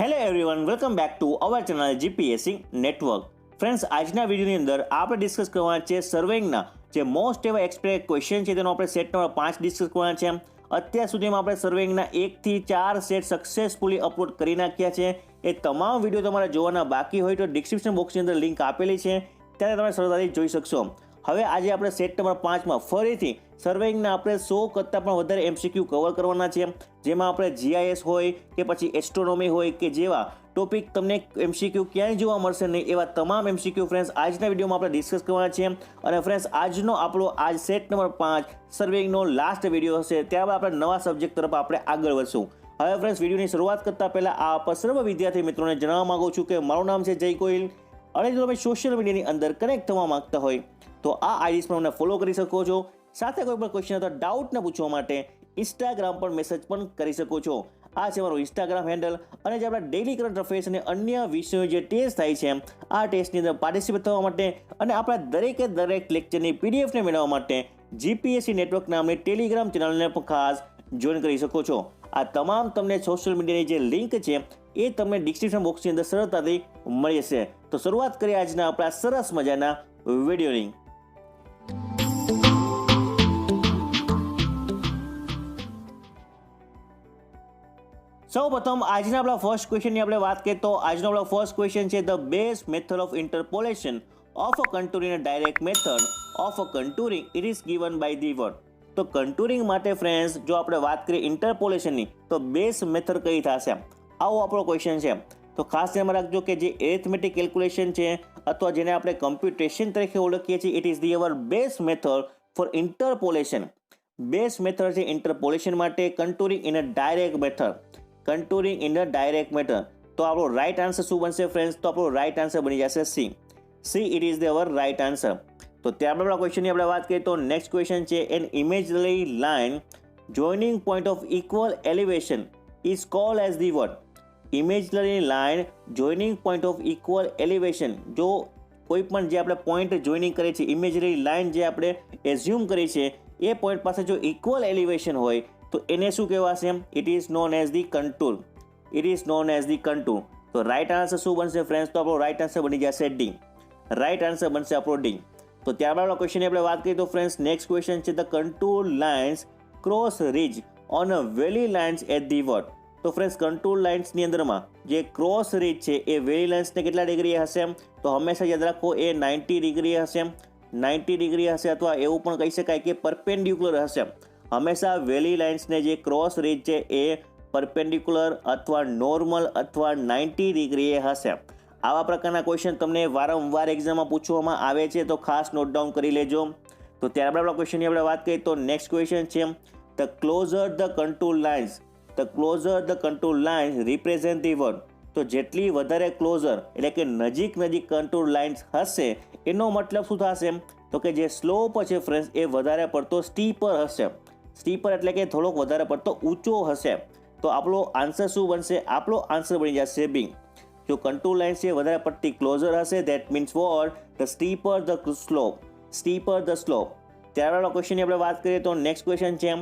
Hello everyone, welcome back to our channel GPSC network. Friends, આજના વિડીયોની અંદર આપણે ડિસ્કસ કરવાના છે સર્વેઇંગના જે મોસ્ટ એવા એક્સપેક્ટેડ ક્વેશ્ચન છે તેનો આપણે સેટ નંબર 5 ડિસ્કસ કરવાના છે. અત્યાર સુધીમાં આપણે સર્વેઇંગના 1 થી 4 સેટ સક્સેસફુલી અપલોડ કરી નાખ્યા છે. એ તમામ વિડીયો તમારે જોવાના બાકી હોય તો ડિસ્ક્રિપ્શન બોક્સની અંદર લિંક આપેલી છે, ત્યારે તમે સરળતાથી જોઈ શકશો. હવે આજે આપણે સેટ નંબર 5માં ફરીથી સર્વેઇંગના આપણે 100 કરતાં પણ વધારે MCQ કવર કરવાના છે, જેમાં આપણે GIS હોય કે પછી એસ્ટ્રોનોમી હોય કે જેવા ટોપિક તમને MCQ ક્યાંય જોવા મળશે નહીં એવા તમામ MCQ ફ્રેન્ડ્સ આજના વિડીયોમાં આપણે ડિસ્કસ કરવાના છે. અને ફ્રેન્ડ્સ, આજનો આપણો આજ સેટ નંબર 5 સર્વેઇંગનો લાસ્ટ વિડીયો હશે. ત્યારબાદ આપણે નવા સબ્જેક્ટ તરફ આપણે આગળ વધશું. હવે ફ્રેન્ડ્સ, વિડીયોની શરૂઆત કરતાં પહેલાં આ સર્વ વિદ્યાર્થી મિત્રોને જણાવવા માગું છું કે મારું નામ છે જય ગોહિલ, અને જો તમે સોશિયલ મીડિયાની અંદર કનેક્ટ થવા માંગતા હોય તો આ આઈડીસ પર અમને ફોલો કરી શકો છો. સાથે કોઈ પણ ક્વેશ્ચન અથવા ડાઉટને પૂછવા માટે ઇન્સ્ટાગ્રામ પર મેસેજ પણ કરી શકો છો. આ છે મારું ઇન્સ્ટાગ્રામ હેન્ડલ. અને જે આપણા ડેઇલી કરંટ અફેર્સ અને અન્ય વિષયો જે ટેસ્ટ થાય છે આ ટેસ્ટની અંદર પાર્ટિસિપેટ થવા માટે અને આપણા દરેક લેક્ચરની પીડીએફને મેળવવા માટે GPSC નેટવર્ક નામની ટેલિગ્રામ ચેનલને પણ ખાસ જોઈન કરી શકો છો. આ તમામ તમને સોશિયલ મીડિયાની જે લિંક છે એ તમને ડિસ્ક્રિપ્શન બોક્સની અંદર સરળતાથી મળી જશે. તો શરૂઆત કરીએ આજના આપણા સરસ મજાના વિડીયોની. સૌ પ્રથમ આજના આપણા ફર્સ્ટ ક્વેશ્ચનની આપણે વાત કરીએ તો આજનો આપણો ફર્સ્ટ ક્વેશ્ચન છે the best method of interpolation of a contouring direct method of a contouring it is given by the word. તો કન્ટુરિંગ માટે ફ્રેન્ડ્સ જો આપણે વાત કરીએ ઇન્ટરપોલેશનની તો બેસ્ટ મેથડ કઈ થશે, આવો આપણો ક્વેશ્ચન છે. તો ખાસ ધ્યાન રાખજો કે જે એરિથમેટિક કેલ્ક્યુલેશન છે અથવા જેને આપણે કમ્પ્યુટેશન તરીકે ઓળખીએ છીએ it is the our best method for interpolation. Best method છે ઇન્ટરપોલેશન માટે contouring in a direct method. Contouring in a direct method. તો આપણો રાઈટ આન્સર શું બનશે ફ્રેન્ડ્સ? તો આપણો રાઈટ આન્સર બની જશે C. It is the our right answer. તો ત્યારબાદ આપણા ક્વેશ્ચનની આપણે વાત કરીએ તો નેક્સ્ટ ક્વેશ્ચન છે an imaginary line joining point of equal elevation is called as the word. Imaginary line joining point of equal elevation. જો કોઈ પણ જે આપણે પોઈન્ટ જોઇનિંગ કરીએ છીએ, ઇમેજનરી લાઇન જે આપણે એઝ્યુમ કરી છે એ પોઈન્ટ પાસે જો ઇક્વલ એલિવેશન હોય તો એને શું કહેવાશે? It is known as the contour. It is known as the contour. તો રાઈટ આન્સર શું બનશે ફ્રેન્ડ્સ? તો આપણો રાઈટ આન્સર બની જશે ડી. રાઈટ આન્સર બનશે આપણો ડી. તો ત્યારબાદ ક્વેશ્ચનની આપણે વાત કરીએ તો ફ્રેન્ડ્સ નેક્સ્ટ ક્વેશ્ચન છે the contour lines cross ridge on a valley lines at the word. તો ફ્રેન્ડ્સ, કન્ટુર લાઇન્સની અંદરમાં જે ક્રોસ રિજ છે એ વેલી લાઇન્સને કેટલા ડિગ્રી હશે? તો હંમેશા યાદ રાખો એ 90 ડિગ્રી હશે. 90 ડિગ્રી હશે અથવા એવું પણ કહી શકાય કે પરપેન્ડિક્યુલર હશે. હંમેશા વેલી લાઇન્સને જે ક્રોસ રીજ છે એ પરપેન્ડિક્યુલર અથવા નોર્મલ અથવા 90 ડિગ્રીએ હશે. આવા પ્રકારના ક્વેશ્ચન તમને વારંવાર એક્ઝામમાં પૂછવામાં આવે છે, તો ખાસ નોટ ડાઉન કરી લેજો. તો ત્યારબાદ આપણા ક્વેશ્ચનની આપણે વાત કરીએ તો નેક્સ્ટ ક્વેશ્ચન છે the closure the contour lines. The closure the contour lines represent the word. તો જેટલી વધારે ક્લોઝર એટલે કે નજીક કન્ટુર લાઇન્સ હશે એનો મતલબ શું થશે? તો કે જે સ્લોપ છે ફ્રેન્ડ્સ એ વધારે પડતો સ્ટીપર હશે. સ્ટીપર એટલે કે થોડોક વધારે પડતો ઊંચો હશે. તો આપણો આન્સર શું બનશે? આપણો આન્સર બની જશે બી. જો કન્ટુર લાઇન છે વધારે પડતી ક્લોઝર હશે that means what? The steeper the slope. Steeper the slope. ત્યારબાદ ક્વેશ્ચનની આપણે વાત કરીએ તો નેક્સ્ટ ક્વેશ્ચન છે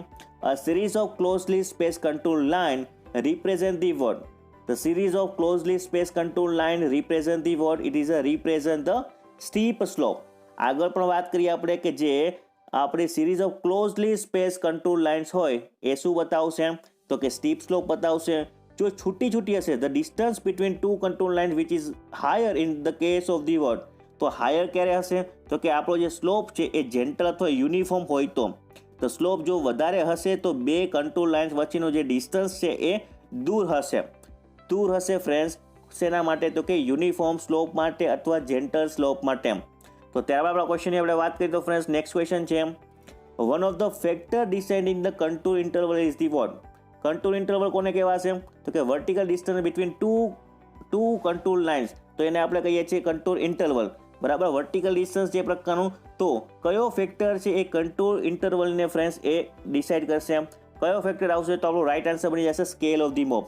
a series of closely space contour line represent the word. The series of closely space contour line represent the word. It is a represent the steep slope. આગળ પણ વાત કરીએ આપણે કે જે આપણી series of closely space contour lines હોય એ શું બતાવશે? તો કે સ્ટીપ સ્લોપ બતાવશે. જો છૂટી હશે the distance between two contour lines which is higher in the case of the word. તો હાયર ક્યારે હશે? તો કે આપણો જે સ્લોપ છે એ જેન્ટલ અથવા યુનિફોર્મ હોય તો સ્લોપ જો વધારે હશે તો બે કન્ટુર લાઇન્સ વચ્ચેનો જે ડિસ્ટન્સ છે એ દૂર હશે ફ્રેન્ડ્સ. શેના માટે? તો કે યુનિફોર્મ સ્લોપ માટે અથવા જેન્ટલ સ્લોપ માટે. તો ત્યારબાદ આપણા ક્વેશ્ચનની આપણે વાત કરીએ તો ફ્રેન્ડ્સ નેક્સ્ટ ક્વેશ્ચન છે one of the factor deciding the contour interval is the word. Contour interval કોને કહેવાશે? તો કે vertical distance between two contour lines. તો એને આપણે કહીએ છીએ કન્ટુર ઇન્ટરવલ. બરાબર, વર્ટિકલ ડિસ્ટન્સ જે પ્રકારનું. તો કયો ફેક્ટર છે એ કન્ટુર ઇન્ટરવલને ફ્રેન્ડ્સ એ ડિસાઇડ કરશે? કયો ફેક્ટર આવશે? તો આપણો રાઈટ આન્સર બની જશે scale of the map.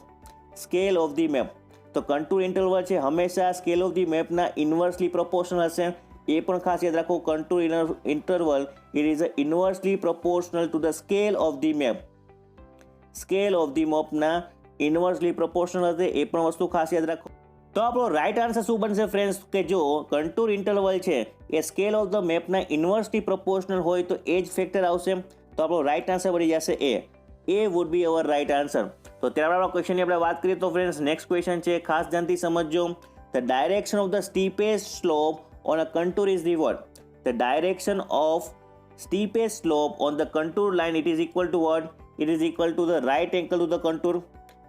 Scale of the map. તો કન્ટુર ઇન્ટરવલ છે હંમેશા સ્કેલ ઓફ ધી મેપના ઇન્વર્સલી પ્રોપોર્શનલ હશે. એ પણ ખાસ યાદ રાખો, contour interval it is inversely proportional to the scale of the map. Scale of the મેપના ઇન્વર્સલી પ્રોપોર્શનલ હશે, એ પણ વસ્તુ ખાસ યાદ રાખો. તો આપણો રાઈટ આન્સર શું બનશે ફ્રેન્ડ્સ, કે જો કન્ટુર ઇન્ટરવલ છે એ scale of the મેપના inversely proportional હોય તો એ જ ફેક્ટર આવશે. તો આપણો રાઈટ આન્સર બની જશે A would be our right answer. તો ત્યારે આપણા ક્વેશ્ચનની આપણે વાત કરીએ તો ફ્રેન્ડ્સ નેક્સ્ટ ક્વેશ્ચન છે, ખાસ ધ્યાનથી સમજજો. The direction of the steepest slope on a contour is the what? The direction of steepest slope on the contour line, it is equal to what? It is equal to the right angle to the contour.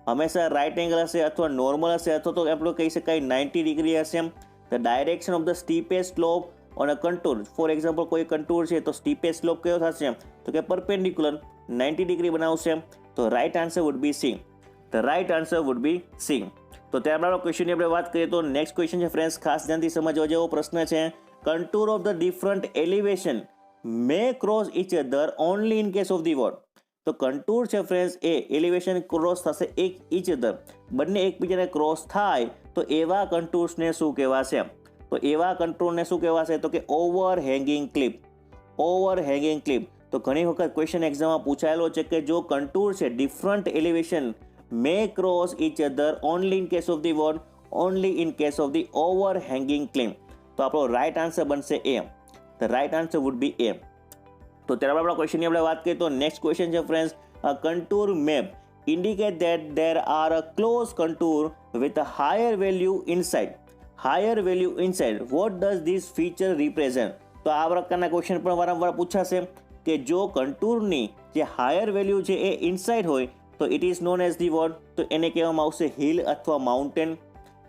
હંમેશા right angle હશે અથવા normal હશે અથવા તો આપણે કહી શકાય 90 degree હશે. The direction of the steepest slope on a contour, for example કોઈ કન્ટુર છે તો સ્ટીપેસ્ટ સ્લોપ કયો થશે? તો કે પરપેન્ડિક્યુલર 90 ડિગ્રી બનાવશે. તો right answer would be C. The right answer would be C. તો ત્યારબાદ ક્વેશ્ચનની આપણે વાત કરીએ તો નેક્સ્ટ ક્વેશ્ચન છે ફ્રેન્ડ્સ, ખાસ ધ્યાનથી સમજવા જેવો પ્રશ્ન છે. Contour of the different elevation may cross each other only in case of the what? તો કન્ટુર છે ફ્રેન્ડ્સ એ એલિવેશન ક્રોસ થશે each other, બંને એકબીજાને ક્રોસ થાય તો એવા કન્ટુર્સને શું કહેવાશે? તો એવા કન્ટુરને શું કહેવાશે? તો કે ઓવરહેંગિંગ ક્લિપ. ઓવરહેંગિંગ ક્લિપ. તો ઘણી વખત ક્વેશ્ચન એક્ઝામમાં પૂછાયેલો છે કે જો કન્ટુર છે different elevation may cross each other only in case of the what? Only in case of the overhanging cliff. તો આપણો રાઇટ આન્સર બનશે એ. The right answer would be A. તો ત્યારે આપણા ક્વેશ્ચનની આપણે વાત કરીએ તો નેક્સ્ટ ક્વેશ્ચન છે friends, a contour map indicate that there are a close contour with a higher value inside. Higher value inside. What does this feature represent? તો આ પ્રકારના ક્વેશ્ચન પણ વારંવાર પૂછાશે કે જો કન્ટુરની જે હાયર વેલ્યુ છે એ ઇનસાઇડ હોય તો it is known as the what? તો એને કહેવામાં આવશે હિલ અથવા માઉન્ટેન.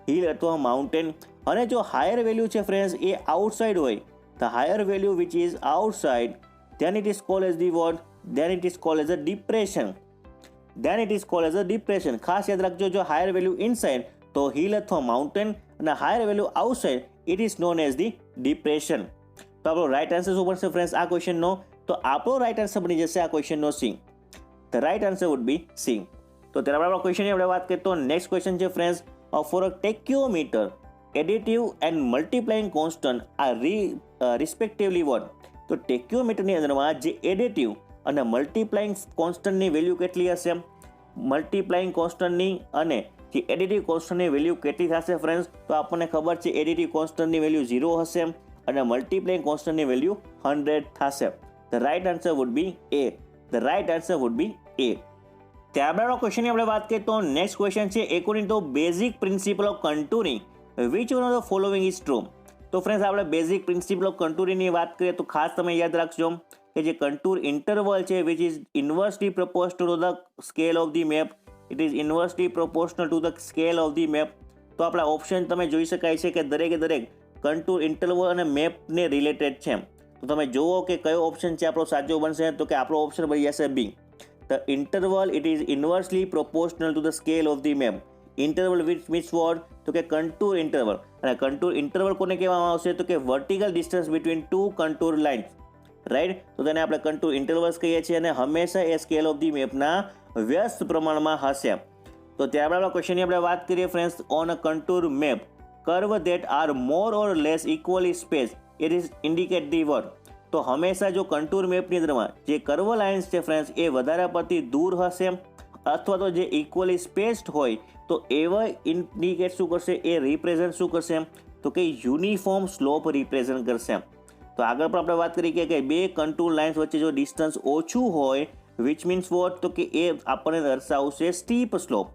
હિલ અથવા માઉન્ટેન. અને જો હાયર વેલ્યુ છે ફ્રેન્ડ્સ એ આઉટસાઇડ હોય, the higher value which is outside, then it is called as the what? Then it is called as a depression. Then it is called as a depression. ખાસ યાદ રાખજો, જો higher value inside તો hill અથવા mountain અને higher value outside it is known as the depression. તો આપણો right answer શું બનશે ફ્રેન્ડ્સ આ ક્વેશ્ચનનો? તો આપણો રાઈટ આન્સર બની જશે આ ક્વેશ્ચનનો C. The right answer would be C. તો ત્યારે આપણા ક્વેશ્ચનની આપણે વાત કરીએ તો નેક્સ્ટ ક્વેશ્ચન છે friends, for a tacheometer additive and multiplying constant are respectively what? તો ટેક્યોમીટરની અંદરમાં જે એડિટિવ અને મલ્ટીપ્લાઇંગ કોન્સ્ટન્ટની વેલ્યુ કેટલી હશે? મલ્ટીપ્લાઇંગ કોન્સ્ટન્ટની અને જે એડિટિવ કોન્સ્ટન્ટની વેલ્યુ કેટલી થશે ફ્રેન્ડ્સ? તો આપણને ખબર છે એડિટિવ કોન્સ્ટન્ટની વેલ્યુ 0 હશે અને મલ્ટીપ્લાઇંગ કોન્સ્ટન્ટની વેલ્યુ 100 થશે. The right answer would be A. The right answer would be A. ત્યારબાદ ક્વેશ્ચનની આપણે વાત કરીએ તો નેક્સ્ટ ક્વેશ્ચન છે, according to basic principle of contouring which one of the following is true? તો ફ્રેન્ડ્સ આપણે બેઝિક પ્રિન્સિપલ ઓફ કન્ટુરિંગની વાત કરીએ તો ખાસ તમે યાદ રાખજો કે જે કન્ટુર ઇન્ટરવલ છે which is inversely proportional to the scale of the map. It is inversely proportional to the scale of the map. તો આપણા ઓપ્શન તમે જોઈ શકાય છે કે દરેકે દરેક કન્ટુર ઇન્ટરવલ અને મેપને રિલેટેડ છે. તો તમે જુઓ કે કયો ઓપ્શન છે આપણો સાચો બનશે? તો કે આપણો ઓપ્શન બની જશે B. The interval it is inversely proportional to the scale of the map. Interval which means what? તો કે કન્ટુર ઇન્ટરવલ. અને કન્ટુર ઇન્ટરવલ કોને કહેવામાં આવશે? તો કે vertical distance between two contour lines. Right? તો તેને આપણે કન્ટુર ઇન્ટરવલ્સ કહીએ છીએ અને હંમેશા એ સ્કેલ ઓફ ધી મેપના વ્યસ્ત પ્રમાણમાં હશે. તો ત્યારબાદ આપણા ક્વેશ્ચનની આપણે વાત કરીએ friends, on a contour map curve that are more or less equally space it is indicate the what? તો હંમેશા જો કન્ટુર મેપની અંદરમાં જે કર્વ લાઇન્સ છે ફ્રેન્ડ્સ એ વધારે પડતી દૂર હશે અથવા તો જે ઇક્વલી સ્પેસ્ડ હોય તો એવા ઇન્ડિકેટ શું કરશે? એ રિપ્રેઝન્ટ શું કરશે? તો કે યુનિફોર્મ સ્લોપ રિપ્રેઝન્ટ કરશે. તો આગળ પણ આપણે વાત કરી કે બે કન્ટુર લાઇન્સ વચ્ચે જો ડિસ્ટન્સ ઓછું હોય વિચ મીન્સ વોટ? તો કે એ આપણને દર્શાવશે સ્ટીપ સ્લોપ.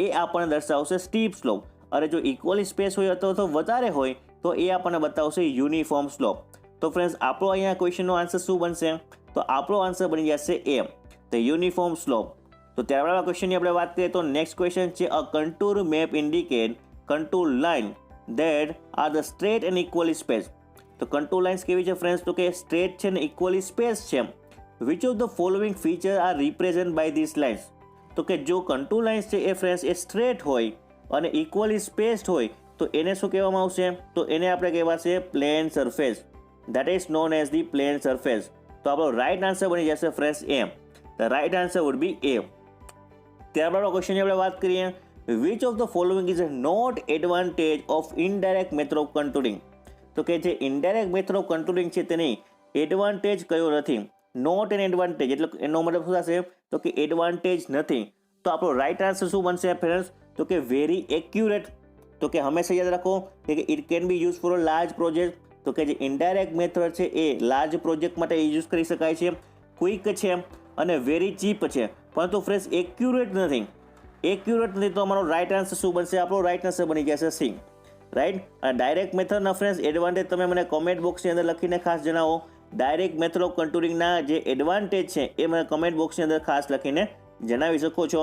એ આપણને દર્શાવશે સ્ટીપ સ્લોપ. અને જો ઇક્વલી સ્પેસ હોય અથવા તો વધારે હોય તો એ આપણને બતાવશે યુનિફોર્મ સ્લોપ. તો ફ્રેન્ડ્સ આપણો અહીંયા ક્વેશ્ચનનો આન્સર શું બનશે? તો આપણો આન્સર બની જશે એ, ધ યુનિફોર્મ સ્લોપ. તો ત્યારબાદ ક્વેશ્ચનની આપણે વાત કરીએ તો નેક્સ્ટ ક્વેશ્ચન છે, a contour map indicate contour line that are the straight and equally space. તો કન્ટુર લાઇન્સ કેવી છે ફ્રેન્ડ્સ? તો કે સ્ટ્રેટ છે ને ઇક્વલી સ્પેસ છે. Which of the following feature are represent by this lines? તો કે જો કન્ટુર લાઇન્સ છે એ ફ્રેન્ડ્સ એ સ્ટ્રેટ હોય અને ઇક્વલી સ્પેસ્ડ હોય તો એને શું કહેવામાં આવશે? તો એને આપણે કહેવાશે plane surface. That is known as the plane surface. તો આપણો રાઇટ આન્સર બની જશે friends A. The right answer would be A. ત્યારબાદ ક્વેશ્ચનની આપણે વાત કરીએ, which of the following is not advantage of indirect method of કન્ટુરિંગ? તો કે જે ઇનડાયરેક્ટ મેથડ ઓફ કન્ટુરિંગ છે તેની એડવાન્ટેજ કયો નથી? નોટ એન એડવાન્ટેજ એટલે એનો મતલબ શું થશે? તો કે એડવાન્ટેજ નથી. તો આપણો રાઈટ આન્સર શું બનશે ફ્રેન્ડ્સ? તો કે વેરી એક્યુરેટ. તો કે હંમેશા યાદ રાખો કે it can be use for a large project. તો કે જે ઇનડાયરેક્ટ મેથડ છે એ લાર્જ પ્રોજેક્ટ માટે યુઝ કરી શકાય છે, ક્વિક છે અને વેરી ચીપ છે, પરંતુ ફ્રેન્ડ્સ એક્યુરેટ નથી. એક્યુરેટ નથી તો અમારો રાઈટ આન્સર શું બનશે? આપણો રાઈટ આન્સર બની જશે સી. રાઈટ. અને ડાયરેક્ટ મેથડના ફ્રેન્ડ્સ એડવાન્ટેજ તમે મને કોમેન્ટ બોક્સની અંદર લખીને ખાસ જણાવો. ડાયરેક્ટ મેથડ ઓફ કન્ટુરિંગના જે એડવાન્ટેજ છે એ મને કમેન્ટ બોક્સની અંદર ખાસ લખીને જણાવી શકો છો.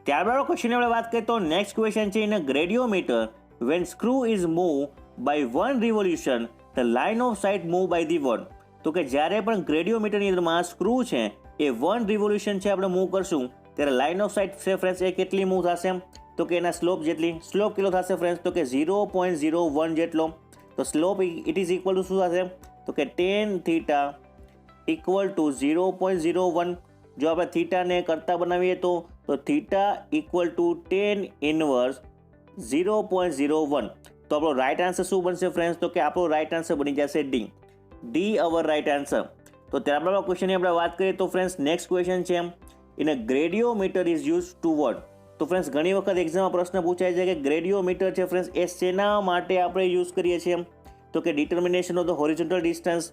ત્યારબાદ ક્વેશ્ચનની આપણે વાત કરીએ તો નેક્સ્ટ ક્વેશ્ચન છે in a gradiometer when screw is move by 1 revolution the line of sight move by the one. તો કે જ્યારે પણ ગ્રેડિયોમીટરની અંદરમાં સ્ક્રૂ છે એ 1 રિવોલ્યુશન છે આપણે મૂવ કરશું ત્યારે લાઇન ઓફ સાઇટ છે ફ્રેન્ડ્સ એ કેટલી મૂવ થશે? તો કે એના સ્લોપ જેટલી. સ્લોપ કેટલો થશે ફ્રેન્ડ્સ? તો કે 0.01 જેટલો. તો slope it is equal two શું થશે? તો કે tan થીટા ઇક્વલ ટુ 0.01. જો આપણે થીટાને કરતા બનાવીએ તો theta equal to tan inverse 0.01. તો આપણો રાઈટ આન્સર શું બનશે ફ્રેન્ડ્સ? તો કે આપણો રાઈટ આન્સર બની જશે D. D our right answer. તો ત્યારબાદ ક્વેશ્ચનની આપણે વાત કરીએ તો ફ્રેન્ડ્સ નેક્સ્ટ ક્વેશ્ચન છે in a gradiometer is use to what. તો ફ્રેન્ડ્સ ઘણી વખત એક્ઝામમાં પ્રશ્ન પૂછાય છે કે ગ્રેડિયોમીટર છે ફ્રેન્ડ્સ એ શેના માટે આપણે યુઝ કરીએ છીએ? તો કે determination of the horizontal distance,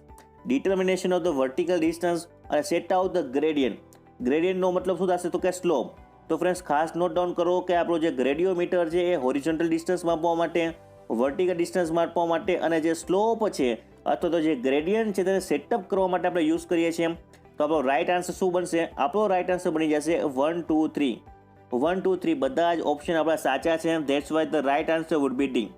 determination of the vertical distance અને સેટ આઉટ ધ ગ્રેડિયન્ટ. ગ્રેડિયન્ટનો મતલબ શું થશે? તો કે સ્લોપ. તો ફ્રેન્ડ્સ ખાસ નોટ ડાઉન કરો કે આપણો જે ગ્રેડિયોમીટર છે એ હોરિઝોન્ટલ ડિસ્ટન્સ માપવા માટે, વર્ટિકલ ડિસ્ટન્સ માપવા માટે અને જે સ્લોપ છે અથવા તો જે ગ્રેડિયન્ટ છે તેને સેટઅપ કરવા માટે આપણે યુઝ કરીએ છીએ. તો આપણો રાઈટ આન્સર શું બનશે? આપણો રાઈટ આન્સર બની જશે 1, 2, 3. 1, 2, 3 બધા જ ઓપ્શન આપણા સાચા છે. That's why the right answer would be D.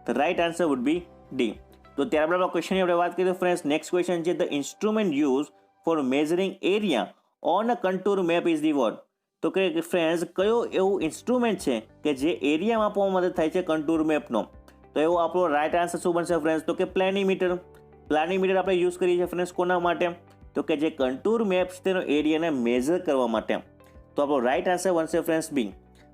The right answer would be D. તો ત્યારબાદ ક્વેશ્ચનની આપણે વાત કરીએ ફ્રેન્ડ્સ નેક્સ્ટ ક્વેશ્ચન છે the instrument use for measuring area on a contour map is the what. તો કે ફ્રેન્ડ્સ કયો એવું ઇન્સ્ટ્રુમેન્ટ છે કે જે એરિયા માપવામાં મદદ થાય છે કન્ટુર મેપનો? તો એવો આપણો રાઈટ આન્સર શું બનશે ફ્રેન્ડ્સ? તો કે પ્લેનીમીટર. પ્લાનીમીટર આપણે યુઝ કરીએ છીએ ફ્રેન્ડ્સ કોના માટે? તો કે જે કન્ટુર મેપ છે તેનો એરિયાને મેઝર કરવા માટે. તો આપણો રાઈટ આન્સર બનશે ફ્રેન્ડ્સ બી.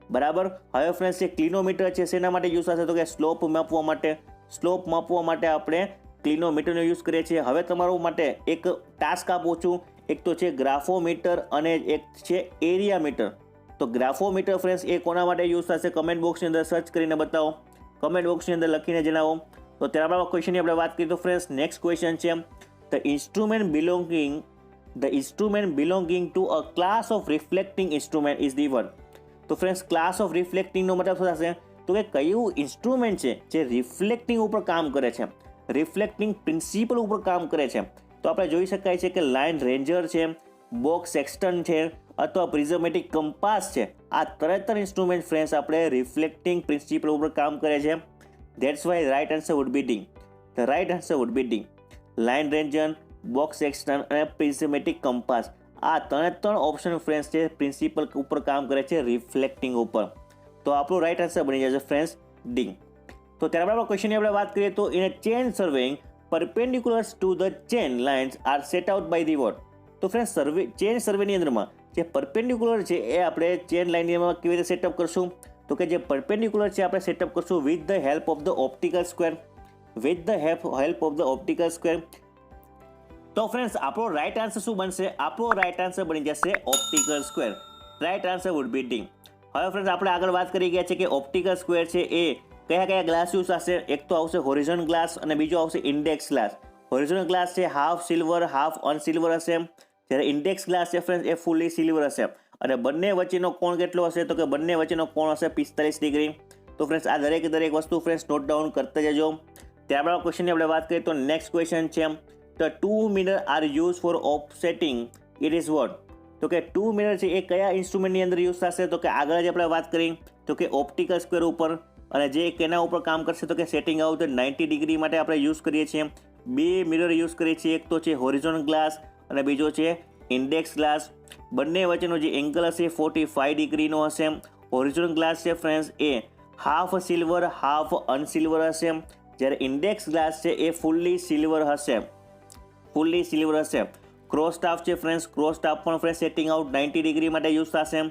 બરાબર. હવે ફ્રેન્ડ્સ જે ક્લિનોમીટર છે શેના માટે યુઝ થશે? તો કે સ્લોપ માપવા માટે. સ્લોપ માપવા માટે આપણે ક્લિનોમીટરનો યુઝ કરીએ છીએ. હવે તમારા માટે એક ટાસ્ક આપું છું. એક તો છે ગ્રાફોમીટર અને એક છે એરિયા મીટર. તો ગ્રાફોમીટર ફ્રેન્ડ્સ એ કોના માટે યુઝ થશે? કમેન્ટ બોક્સની અંદર સર્ચ કરીને બતાવો. કમેન્ટ બોક્સની અંદર લખીને જણાવો. તો ત્યારબાદ ક્વેશ્ચનની આપણે વાત કરીએ તો ફ્રેન્ડ્સ નેક્સ્ટ ક્વેશ્ચન છે the instrument belonging to a class of reflecting instrument is the one. તો ફ્રેન્ડ્સ ક્લાસ ઓફ રિફ્લેક્ટિંગનો મતલબ શું થશે? તો કે કયું ઇન્સ્ટ્રુમેન્ટ છે જે રિફ્લેક્ટિંગ ઉપર કામ કરે છે, રિફ્લેક્ટિંગ પ્રિન્સિપલ ઉપર કામ કરે છે? તો આપણે જોઈ શકાય છે કે લાઇન રેન્જર છે, બોક્સ સેક્સ્ટન છે અથવા પ્રિઝમેટિક કંપાસ છે. આ ત્રણ ઇન્સ્ટ્રુમેન્ટ ફ્રેન્ડ્સ આપણે રિફ્લેક્ટિંગ પ્રિન્સિપલ ઉપર કામ કરે છે. That's why right answer would be D. The right answer would be D. Line ranger, box sextant અને પ્રિઝમેટિક કંપાસ આ ત્રણ ઓપ્શન ફ્રેન્ડ્સ છે પ્રિન્સિપલ ઉપર કામ કરે છે રિફ્લેક્ટિંગ ઉપર. તો આપણો રાઈટ આન્સર બની જશે ફ્રેન્ડ્સ ડી. તો ત્યારબાદ ક્વેશ્ચનની આપણે વાત કરીએ તો in a chain સર્વેઇંગ perpendiculars to the chain lines are set out by the what. તો ફ્રેન્ડ્સ ચેન સર્વેની અંદરમાં જે પરપેન્ડિક્યુલર છે એ આપણે ચેન લાઇનમાં કેવી રીતે સેટઅપ કરશું? તો કે જે પરપેન્ડિક્યુલર છે આપણે સેટઅપ કરશું with the help of the optical square. With the help of the optical square. તો ફ્રેન્ડ્સ આપણો રાઈટ આન્સર શું બનશે? આપણો રાઈટ આન્સર બની જશે optical square. Right answer would be D. હવે ફ્રેન્ડ્સ આપણે આગળ વાત કરી ગયા છે કે ઓપ્ટિકલ સ્ક્વેર છે એ કયા ગ્લાસ યુઝ થશે? એક તો આવશે હોરિઝોન ગ્લાસ અને બીજો આવશે ઇન્ડેક્સ ગ્લાસ. હોરિઝોન ગ્લાસ છે હાફ સિલ્વર હાફ અનસિલ્વર હશે, જ્યારે ઇન્ડેક્સ ગ્લાસ છે ફ્રેન્ડ્સ એ ફૂલી સિલ્વર હશે. અને બંને વચ્ચેનો કોણ કેટલો હશે? તો કે બંને વચ્ચેનો કોણ હશે 45 ડિગ્રી. તો ફ્રેન્ડ્સ આ દરેક વસ્તુ ફ્રેન્ડ્સ નોટ ડાઉન કરતા જજો. ત્યારબાદ ક્વેશ્ચનની આપણે વાત કરીએ તો નેક્સ્ટ ક્વેશ્ચન છે the 2 mirror are use for offsetting it is what. તો કે 2 મિરર છે એ કયા ઇન્સ્ટ્રુમેન્ટની અંદર યુઝ થશે? તો કે આગળ જ આપણે વાત કરી તો કે ઓપ્ટિકલ સ્ક્વેર ઉપર. અને જે કેના ઉપર કામ કરશે? તો કે સેટિંગ આઉટ 90 ડિગ્રી માટે આપણે યુઝ કરીએ છીએ. બે મિરર યુઝ કરીએ છીએ. એક તો છે હોરિઝોન ગ્લાસ અને બીજો છે ઇન્ડેક્સ ગ્લાસ. બંને વચ્ચેનો જે એંગલ હશે 45 ડિગ્રીનો હશે. હોરિઝોન ગ્લાસ છે ફ્રેન્ડ્સ એ હાફ સિલ્વર હાફ અનસિલ્વર હશે, જ્યારે ઇન્ડેક્સ ગ્લાસ છે એ ફૂલ્લી સિલ્વર હશે. ફૂલ્લી સિલ્વર હશે. ક્રોસ સ્ટાફ છે ફ્રેન્ડ્સ, ક્રોસ સ્ટાફ પણ ફ્રેન્ડ્સ સેટિંગ આઉટ 90 ડિગ્રી માટે યુઝ થશે.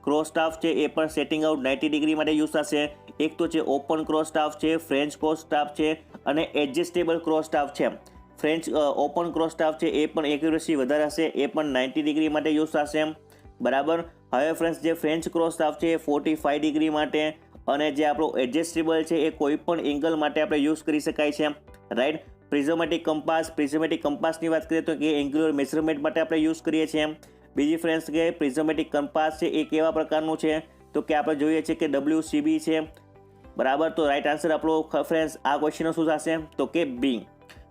ક્રોસ સ્ટાફ છે એ પણ સેટિંગ આઉટ 90 ડિગ્રી માટે યુઝ થશે. એક તો છે ઓપન ક્રોસ સ્ટાફ છે, ફ્રેન્ચ ક્રોસ સ્ટાફ છે અને એડજસ્ટેબલ ક્રોસ સ્ટાફ છે. ઓપન ક્રોસ સ્ટાફ છે એ પણ એક્યુરેસી વધારે હશે, એ પણ 90 ડિગ્રી માટે યુઝ થશે. બરાબર. હવે ફ્રેન્ડ્સ જે ફ્રેન્ચ ક્રોસ સ્ટાફ છે એ 45 ડિગ્રી માટે અને જે આપણો એડજસ્ટેબલ છે એ કોઈ પણ એંગલ માટે આપણે યુઝ કરી શકાય છે, રાઈટ. પ્રિઝમેટિક કંપાસની વાત કરીએ તો એ એંગ્યુલર મેઝરમેન્ટ માટે આપણે યુઝ કરીએ છીએ. બીજી ફ્રેન્ડ્સ કે પ્રિઝમેટિક કંપાસ છે એ કેવા પ્રકારનું છે તો કે આપણે જોઈએ છીએ કે WCB છે, બરાબર. તો રાઈટ આન્સર આપણો ફ્રેન્ડ્સ આ ક્વેશ્ચનનો શું થશે તો કે બી.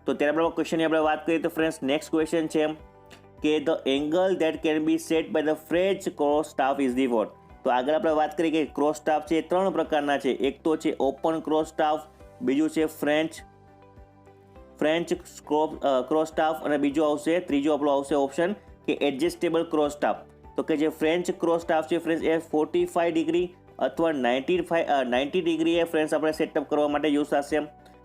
તો ત્યારે આપણે ક્વેશ્ચનની આપણે વાત કરીએ તો ફ્રેન્ડ્સ નેક્સ્ટ ક્વેશ્ચન છે કે the angle that can be set by the French cross staff is the what. તો આગળ આપણે વાત કરીએ કે ક્રોસ સ્ટાફ છે એ 3 પ્રકારના છે. એક તો છે ઓપન ક્રોસ સ્ટાફ, બીજું છે ફ્રેન્ચ ક્રોસ સ્ટાફ અને બીજું આવશે ત્રીજું આપણો આવશે ઓપ્શન કે એડજસ્ટેબલ ક્રોસ સ્ટાફ. તો કે જે ફ્રેન્ચ ક્રોસ સ્ટાફ છે ફ્રેન્ડ્સ એ 45 ડિગ્રી અથવા 90 ડિગ્રીએ ફ્રેન્ડ્સ આપણે સેટઅપ કરવા માટે યુઝ થશે.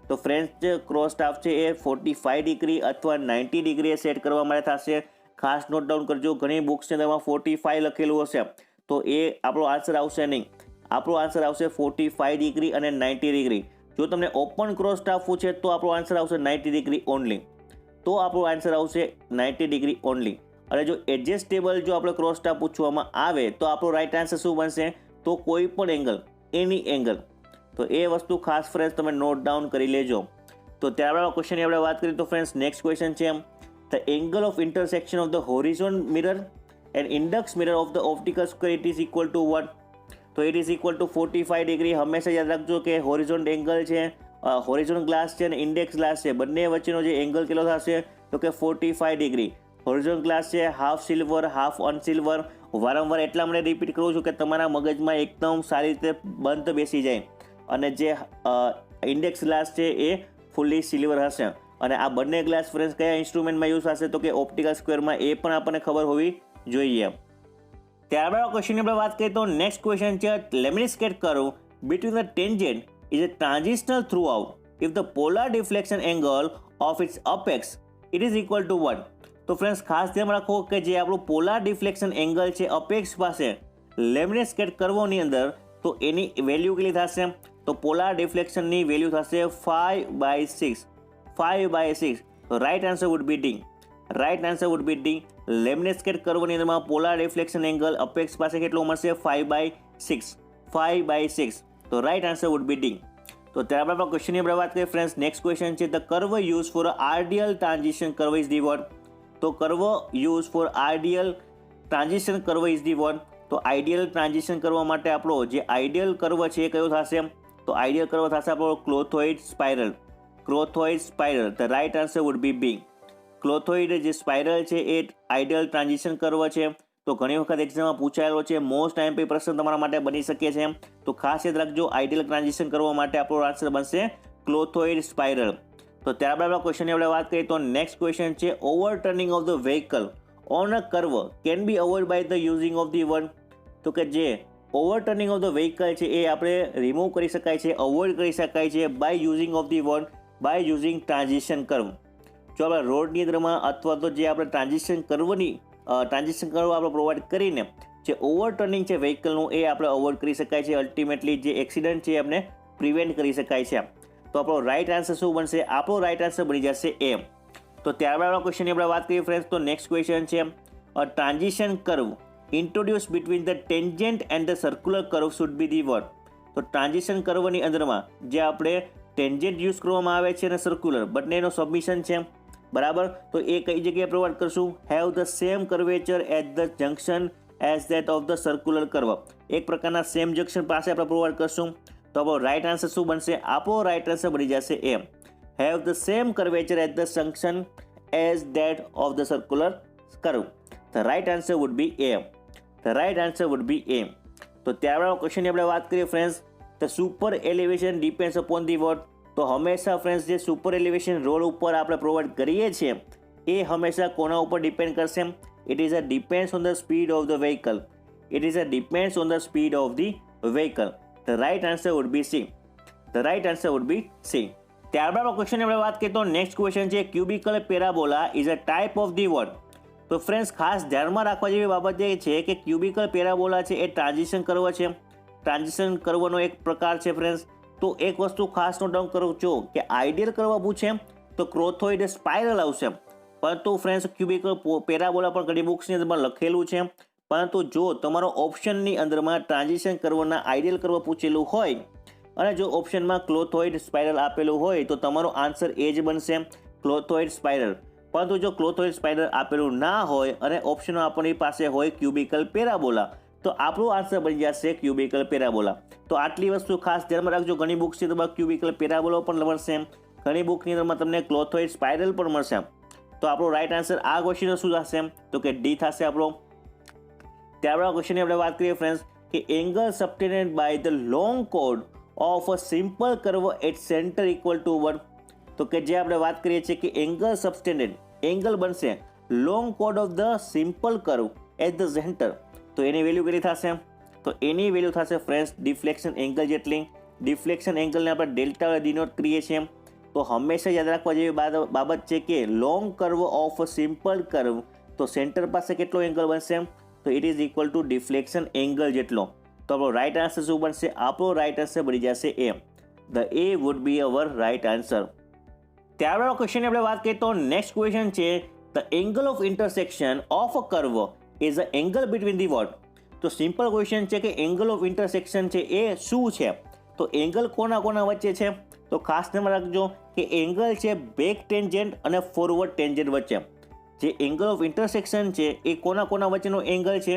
તો ફ્રેન્ચ ક્રોસ સ્ટાફ છે એ 45 ડિગ્રી અથવા 90 ડિગ્રીએ સેટ કરવા માટે થશે. ખાસ નોટ ડાઉન કરજો, ઘણી બુક્સ છે તેમાં 45 લખેલું હશે તો એ આપણો આન્સર આવશે નહીં. આપણો આન્સર આવશે 45 ડિગ્રી અને 90 ડિગ્રી. જો તમને ઓપન ક્રોસ સ્ટાફ પૂછે તો આપણો આન્સર આવશે 90 ડિગ્રી ઓનલી. તો આપણો આન્સર આવશે 90 ડિગ્રી ઓનલી. અને જો એડજસ્ટેબલ જો આપણે ક્રોસ સ્ટાફ પૂછવામાં આવે તો આપણો રાઈટ આન્સર શું બનશે તો કોઈ પણ એંગલ, એની એંગલ. તો એ વસ્તુ ખાસ ફ્રેન્ડ્સ તમે નોટ ડાઉન કરી લેજો. તો ત્યારબાદ ક્વેશ્ચનની આપણે વાત કરીએ તો ફ્રેન્ડ્સ નેક્સ્ટ ક્વેશ્ચન છે the angle of intersection of the horizon mirror and index mirror of the optical square it is equal to what. તો it is equal to 45 degree. હંમેશા યાદ રાખજો કે હોરિઝોન એંગલ છે, હોરિઝોન ગ્લાસ છે અને index glass છે, બંને વચ્ચેનો જે એંગલ કેટલો થશે તો કે 45 ડિગ્રી. હોરિઝોન ગ્લાસ છે હાફ સિલ્વર હાફ અનસિલ્વર. વારંવાર એટલા માટે રિપીટ કરું છું કે તમારા મગજમાં એકદમ સારી રીતે બંધ બેસી જાય. અને જે ઇન્ડેક્સ ગ્લાસ છે એ ફૂલી સિલ્વર હશે. અને આ બંને ગ્લાસ ફ્રેન્ડ્સ કયા ઇન્સ્ટ્રુમેન્ટમાં યુઝ થશે તો કે ઓપ્ટિકલ સ્ક્વેરમાં. એ પણ આપણને ખબર હોવી જોઈએ. ત્યારબાદ ક્વેશ્ચનની આપણે વાત કરીએ તો નેક્સ્ટ ક્વેશ્ચન છે lemniscate curve between the tangent is a transitional throughout if the polar deflection angle of its apex it is equal to 1. તો ફ્રેન્ડ્સ ખાસ ધ્યાન રાખો કે જે આપણું પોલાર ડિફ્લેક્શન એંગલ છે અપેક્ષ પાસે lemniscate કર્વની અંદર તો એની વેલ્યુ કેટલી થશે તો પોલાર ડિફ્લેક્શનની વેલ્યુ થશે 5/6. તો right answer would be D. Right answer would be D. lemniscate કર્વની અંદરમાં પોલાર ડિફ્લેક્શન એંગલ અપેક્ષ પાસે કેટલો મળશે 5/6. તો right answer would be D. તો ત્યારબાદ આપણે ક્વેશ્ચનની આપણે વાત કરીએ ફ્રેન્ડ્સ નેક્સ્ટ ક્વેશ્ચન છે the curve use for ideal transition curve is the what. તો curve use for ideal transition curve is the what. તો આઈડિયલ ટ્રાન્ઝિશન કરવા માટે આપણો જે આઈડિયલ કર્વ છે એ કયો થશે તો આઈડિયલ કર્વ થશે આપણો clothoid spiral. The right answer would be B. Clothoid જે સ્પાઇરલ છે એ આઈડિયલ ટ્રાન્ઝિશન કર્વ છે. તો ઘણી વખત એક્ઝામમાં પૂછાયેલો છે, મોસ્ટ IMP પ્રશ્ન તમારા માટે બની શકે છે. તો ખાસ યાદ રાખજો આઈડિયલ ટ્રાન્ઝિશન કરવા માટે આપણો આન્સર બનશે ક્લોથોઇડ સ્પાઇરલ. તો ત્યારબાદ ક્વેશ્ચનની આપણે વાત કરીએ તો નેક્સ્ટ ક્વેશ્ચન છે overturning of the vehicle on a curve can be avoid by the using of the one. તો કે જે ઓવરટર્નિંગ ઓફ ધ વ્હીકલ છે એ આપણે રિમૂવ કરી શકાય છે, અવોઇડ કરી શકાય છે by using of the one by using transition curve. જો આપણે રોડની અંદરમાં અથવા તો જે આપણે ટ્રાન્ઝિશન કર્વ આપણે પ્રોવાઈડ કરીને જે ઓવરટર્નિંગ છે વ્હીકલનું એ આપણે અવોઇડ કરી શકાય છે. અલ્ટિમેટલી જે એક્સિડન્ટ છે એ આપણે પ્રિવેન્ટ કરી શકાય છે. તો આપણો રાઈટ આન્સર શું બનશે આપણો રાઈટ આન્સર બની જશે એ. તો ત્યારબાદ ક્વેશ્ચનની આપણે વાત કરીએ ફ્રેન્ડ્સ તો નેક્સ્ટ ક્વેશ્ચન છે a transition curve introduce between the tangent and the circular curve should be the what. તો ટ્રાન્ઝિશન કર્વની અંદરમાં જે આપણે ટેન્જન્ટ યુઝ કરવામાં આવે છે અને સર્ક્યુલર બંનેનો સબમિશન છે, બરાબર. તો એ કઈ જગ્યાએ પ્રોવાઈડ કરશું have the same curvature at the junction as that of the circular curve. એક પ્રકારના સેમ જંક્શન પાસે આપણે પ્રોવાઈડ કરશું. તો આપણો રાઈટ આન્સર શું બનશે આપણો રાઈટ આન્સર બની જશે A have the same curvature at the junction as that of the circular curve. The right answer would be A. The right answer would be A. તો ત્યારબાદ ક્વેશ્ચનની આપણે વાત કરીએ friends the super elevation depends upon the what. તો હંમેશા friends જે super elevation road ઉપર આપણે પ્રોવાઈડ કરીએ છીએ એ હંમેશા કોના ઉપર ડિપેન્ડ કરશે it is a depends on the speed of the vehicle. It is a depends on the speed of the vehicle. The right answer would be C. The right answer would be C. ત્યારબાદ ક્વેશ્ચનની આપણે વાત કરીએ તો next question છે cubical parabola is a type of the what. તો friends ખાસ ધ્યાનમાં રાખવા જેવી બાબત એ છે કે ક્યુબિકલ પેરાબોલા છે એ ટ્રાન્ઝિશન કર્વ છે. ટ્રાન્ઝિશન કર્વનો એક પ્રકાર છે ફ્રેન્ડ્સ. તો એક વસ્તુ ખાસ નોટ ડાઉન કરો છો કે આઈડિયલ કર્વ પૂછે તો ક્રોથોઇડ સ્પાઇરલ આવશે, પરંતુ ફ્રેન્ડ્સ ક્યુબિકલ પેરાબોલા પણ ઘણી બુક્સની અંદરમાં લખેલું છે, પરંતુ જો તમારો ઓપ્શનની અંદરમાં ટ્રાન્ઝિશન કર્વના આઈડિયલ કર્વ પૂછેલું હોય અને જો ઓપ્શનમાં ક્લોથોઇડ સ્પાઇરલ આપેલું હોય તો તમારો આન્સર એ જ બનશે, ક્લોથોઇડ સ્પાઇરલ. પરંતુ જો ક્લોથોઇડ સ્પાઇરલ આપેલું ના હોય અને ઓપ્શનમાં આપણી પાસે હોય ક્યુબિકલ પેરાબોલા તો આપણો આન્સર બની જશે ક્યુબિકલ પેરાબોલા. તો આટલી વસ્તુ ખાસ ધ્યાનમાં રાખજો. ઘણી બુક્સ છે તમારે ક્યુબિકલ પેરાબોલા પણ મળશે, ઘણી બુકની અંદરમાં તમને ક્લોથોઇડ સ્પાઇરલ પણ મળશે. તો આપણો રાઈટ આન્સર આ ક્વેશ્ચનનો શું થશે તો કે ડી થશે આપણો. ત્યારબાદ ક્વેશ્ચનની આપણે વાત કરીએ ફ્રેન્ડ્સ કે angle subtended by the long કોડ of a simple curve at centre equal to 1. તો કે જે આપણે વાત કરીએ છીએ કે એંગલ સબટેન્ડેડ એંગલ બનશે લોંગ કોડ of the simple curve at the centre. તો એની વેલ્યુ કેટલી થશે તો એની વેલ્યુ થશે ફ્રેન્ડ્સ ડિફ્લેક્શન એંગલ જેટલી. ડિફ્લેક્શન એંગલને આપણે ડેલ્ટા વડે ડિનોટ કરીએ છીએ. તો હંમેશા યાદ રાખવા જેવી બાબત છે કે long curve of simple curve તો સેન્ટર પાસે કેટલો એંગલ બનશે તો it is equal two deflection angle જેટલો. તો આપણો રાઈટ આન્સર શું બનશે? આપણો રાઈટ આન્સર બની જશે A. The A would be our right answer. ત્યારબાદ ક્વેશ્ચનની આપણે વાત કરીએ તો નેક્સ્ટ ક્વેશ્ચન છે the angle of intersection of a curve is a angle between the what. તો સિમ્પલ ક્વેશ્ચન છે કે એંગલ ઓફ ઇન્ટરસેક્શન છે એ શું છે? તો એંગલ કોના કોના વચ્ચે છે? તો ખાસ ધ્યાન રાખજો કે એંગલ છે બેક ટેન્જન્ટ અને ફોરવર્ડ ટેન્જન્ટ વચ્ચે. જે એંગલ ઓફ ઇન્ટરસેક્શન છે એ કોના કોના વચ્ચેનો એંગલ છે?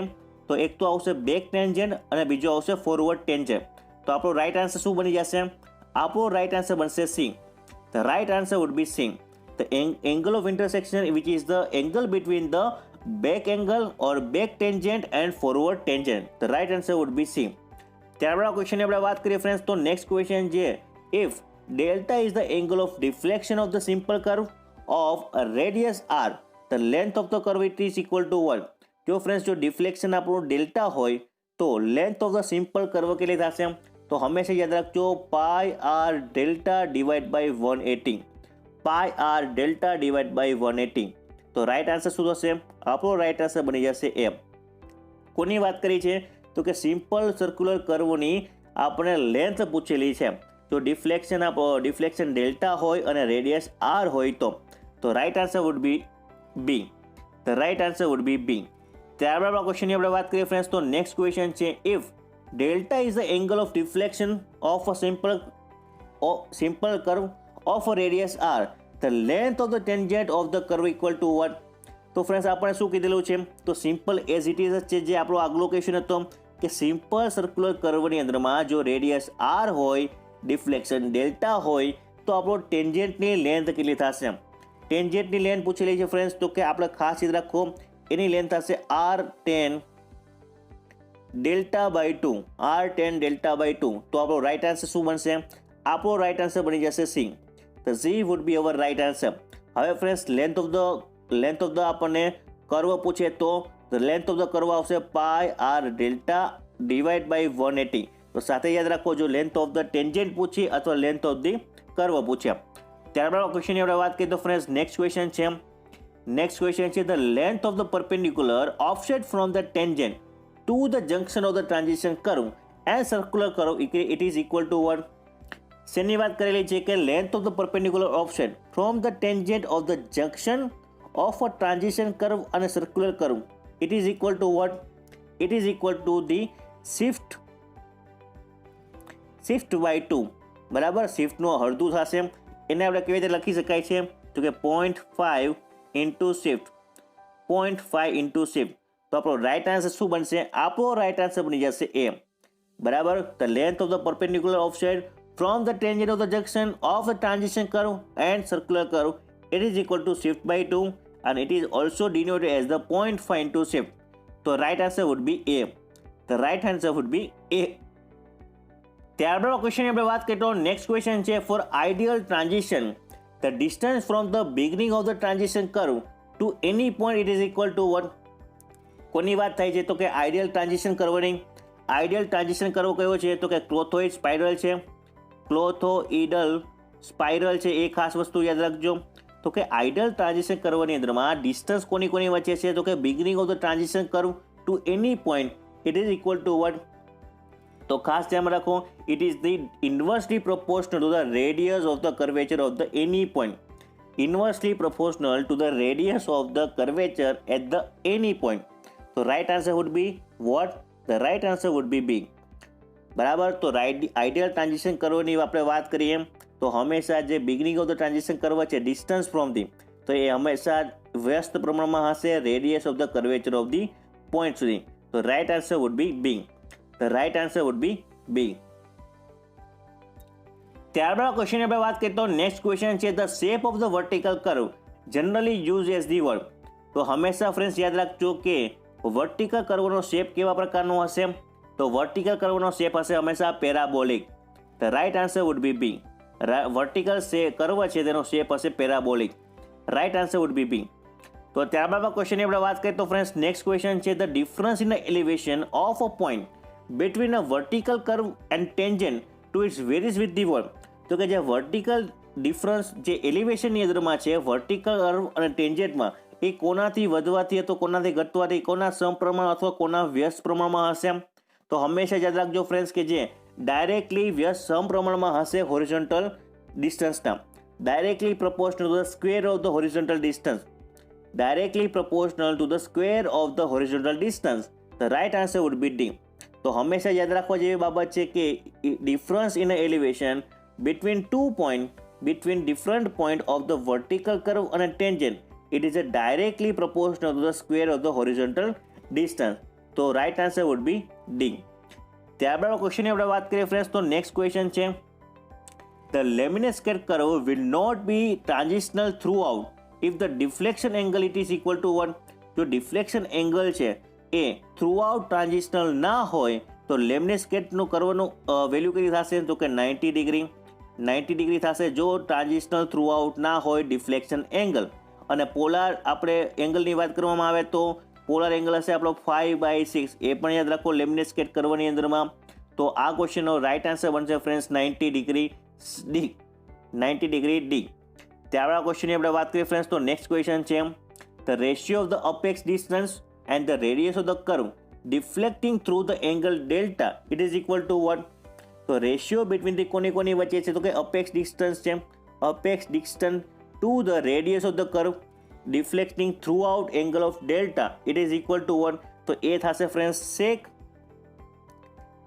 તો એક તો આવશે બેક ટેન્જન્ટ અને બીજો આવશે ફોરવર્ડ ટેન્જન્ટ. તો આપણો રાઈટ આન્સર શું બની જશે? આપણો રાઈટ આન્સર બનશે C. The right answer would be C. The angle of intersection which is the angle between the back angle or back tangent and forward tangent. The right answer would be C. ત્યારબાદ ક્વેશ્ચનની આપણે વાત કરીએ friends તો next question છે if delta is the angle of deflection of the simple curve of a radius r, the length of the curve it is equal to 1. જો friends જો deflection આપણું ડેલ્ટા હોય તો length of the simple curve કેટલી થશે? તો હંમેશા યાદ રાખજો pi r delta divide by 180. Pi r delta divide by 180. તો રાઈટ આન્સર શું થશે? આપણો રાઈટ આન્સર બની જશે એ. કોની વાત કરી છે તો કે સિમ્પલ સર્ક્યુલર કર્વની આપણે લેન્થ પૂછેલી છે. જો ડિફ્લેક્શન ડેલ્ટા હોય અને રેડિયસ આર હોય તો right answer would be B. The right answer would be B. ત્યારબાદ ક્વેશ્ચનની આપણે વાત કરીએ ફ્રેન્ડ્સ તો નેક્સ્ટ ક્વેશ્ચન છે if delta is the angle of deflection of a simple curve of a radius r, the length of the tangent of the curve equal to what. તો friends આપણે શું કીધેલું છે તો સિમ્પલ એઝ ઇટ ઇઝ છે જે આપણો આગલો ક્વેશ્ચન હતો કે સિમ્પલ સર્ક્યુલર કર્વની અંદરમાં જો રેડિયસ આર હોય ડિફ્લેક્શન ડેલ્ટા હોય તો આપણો ટેન્જન્ટની લેન્થ કેટલી થશે? ટેન્જન્ટની લેન્થ પૂછેલી છે ફ્રેન્ડ્સ તો કે આપણે ખાસ યાદ રાખો એની લેન્થ થશે r10 delta by 2. r10 delta by 2. તો આપણો રાઈટ આન્સર શું બનશે? આપણો રાઈટ આન્સર બની જશે C. The she would be our right answer. હવે ફ્રેન્ડ્સ લેન્થ ઓફ ધ આપણને કર્વ પૂછે તો the length of the curve આવશે પાઈ આર ડેલ્ટા ડિવાઈડ બાય 180. તો સાથે યાદ રાખો જો લેન્થ ઓફ ધ ટેન્જન્ટ પૂછી અથવા લેન્થ ઓફ ધી કર્વ પૂછે. ત્યારબાદ ક્વેશ્ચનની આપણે વાત કરીએ તો ફ્રેન્ડ્સ નેક્સ્ટ ક્વેશ્ચન છે the length of the perpendicular offset from the tangent to the junction of the transition curve and circular curve it is equal to what. શેની વાત કરેલી છે કે length of the perpendicular offset from the tangent of the junction of a transition curve અને circular curve it is equal to what. It is equal to the shift by 2. બરાબર, શિફ્ટનું અડધું થશે. એને આપણે કેવી રીતે લખી શકાય છે તો કે 0.5 ઇન્ટુ શિફ્ટ. 0.5 into shift. તો આપણો રાઈટ આન્સર શું બનશે? આપણો રાઈટ આન્સર બની જશે એ. બરાબર, the length of the perpendicular offset from the tangent of the junction of the transition curve and circular curve it is equal to shift by 2 and it is also denoted as the 0.5 into shift. So right answer would be A. The right answer would be A. ત્યારબાદ ક્વેશ્ચનની આપણે વાત કરીએ તો next question છે for ideal transition the distance from the beginning of the transition curve to any point it is equal to what. કોની વાત થાય છે તો કે આઈડિયલ ટ્રાન્ઝિશન કર્વની. આઈડિયલ ટ્રાન્ઝિશન કર્વ કયો છે તો કે ક્લોથોઇડ સ્પાઇરલ છે. ક્લોથોઇડલ સ્પાઇરલ છે, એ ખાસ વસ્તુ યાદ રાખજો. તો કે આઈડિયલ ટ્રાન્ઝિશન કર્વની અંદરમાં ડિસ્ટન્સ કોની વચ્ચે છે તો કે beginning of the transition curve to any point it is equal to what. તો ખાસ ધ્યાન રાખો it is the inversely proportional to the radius of the curvature of the any point. Inversely proportional to the radius of the curvature at the any point. તો right answer would be what? The right answer would be B. બરાબર. તો ideal transition કર્વની આપણે વાત કરીએ તો હંમેશા જે beginning of the transition curve છે ડિસ્ટન્સ ફ્રોમ ધી, તો એ હંમેશા વ્યસ્ત પ્રમાણમાં હશે radius of the curvature of the point સુધી. તો right answer would be B. The right answer would be B. ત્યારબાદ ક્વેશ્ચન આપણે વાત કરીએ તો નેક્સ્ટ ક્વેશ્ચન છે the shape of the vertical curve generally use as the word. તો હંમેશા ફ્રેન્ડ્સ યાદ રાખજો કે વર્ટિકલ કર્વનો શેપ કેવા પ્રકારનો હશે? તો વર્ટિકલ કર્વનો શેપ હશે હંમેશા parabolic. The right answer would be B. Vertical curve છે તેનો શેપ હશે parabolic. Right answer would be B. તો ત્યારબાદ ક્વેશ્ચનની આપણે વાત કરીએ તો ફ્રેન્ડ્સ નેક્સ્ટ ક્વેશ્ચન છે the difference in the elevation of a point between a vertical curve and tangent to its varies with the word. તો કે જે વર્ટિકલ ડિફરન્સ જે એલિવેશનની અંદરમાં છે વર્ટિકલ કર્વ અને ટેન્જન્ટમાં એ કોનાથી વધવાથી અથવા કોનાથી ઘટવાથી કોના સમપ્રમાણ અથવા કોના વ્યસ્ત પ્રમાણમાં હશે? તો હંમેશા યાદ રાખજો ફ્રેન્ડ્સ કે જે ડાયરેક્ટલી વ્યસ્ત સમપ્રમાણમાં હશે હોરિઝોન્ટલ ડિસ્ટન્સના. Directly proportional to the square of the horizontal distance. Directly proportional to the square of the horizontal distance. The right answer would be D. તો હંમેશા યાદ રાખવા જેવી બાબત છે કે difference in elevation between different point of the vertical curve and a tangent, it is a directly proportional to the square of the horizontal distance. તો right answer would be D. ત્યારબાદ ક્વેશ્ચનની આપણે વાત કરીએ ફ્રેન્ડ્સ તો next question છે the lemniscate curve will not be transitional throughout if the deflection angle it is equal to 1. જો deflection angle છે એ થ્રુઆઉટ ટ્રાન્ઝિશનલ ના હોય તો lemniscate કર્વનું વેલ્યુ કેટલી થશે? તો કે 90 ડિગ્રી. 90 ડિગ્રી થશે જો ટ્રાન્ઝિશનલ થ્રુઆઉટ ના હોય ડિફ્લેક્શન એંગલ. અને પોલાર આપણે એંગલની વાત કરવામાં આવે તો પોલાર એંગલ હશે આપણો 5/6. એ પણ યાદ રાખો lemniscate કર્વની અંદરમાં. તો આ ક્વેશ્ચનનો રાઇટ આન્સર બનશે friends 90 degree D. 90 degree D. ત્યારબાદ ક્વેશ્ચનની આપણે વાત કરીએ ફ્રેન્ડ્સ તો નેક્સ્ટ ક્વેશ્ચન છે the ratio of the apex distance and the radius of the curve deflecting through the angle delta it is equal to what? તો ratio between the કોની વચ્ચે છે? તો કે અપેક્સ ડિસ્ટન્સ છે. Apex distance to the radius of the curve deflecting through out angle of delta it is equal to what? તો એ થશે friends sec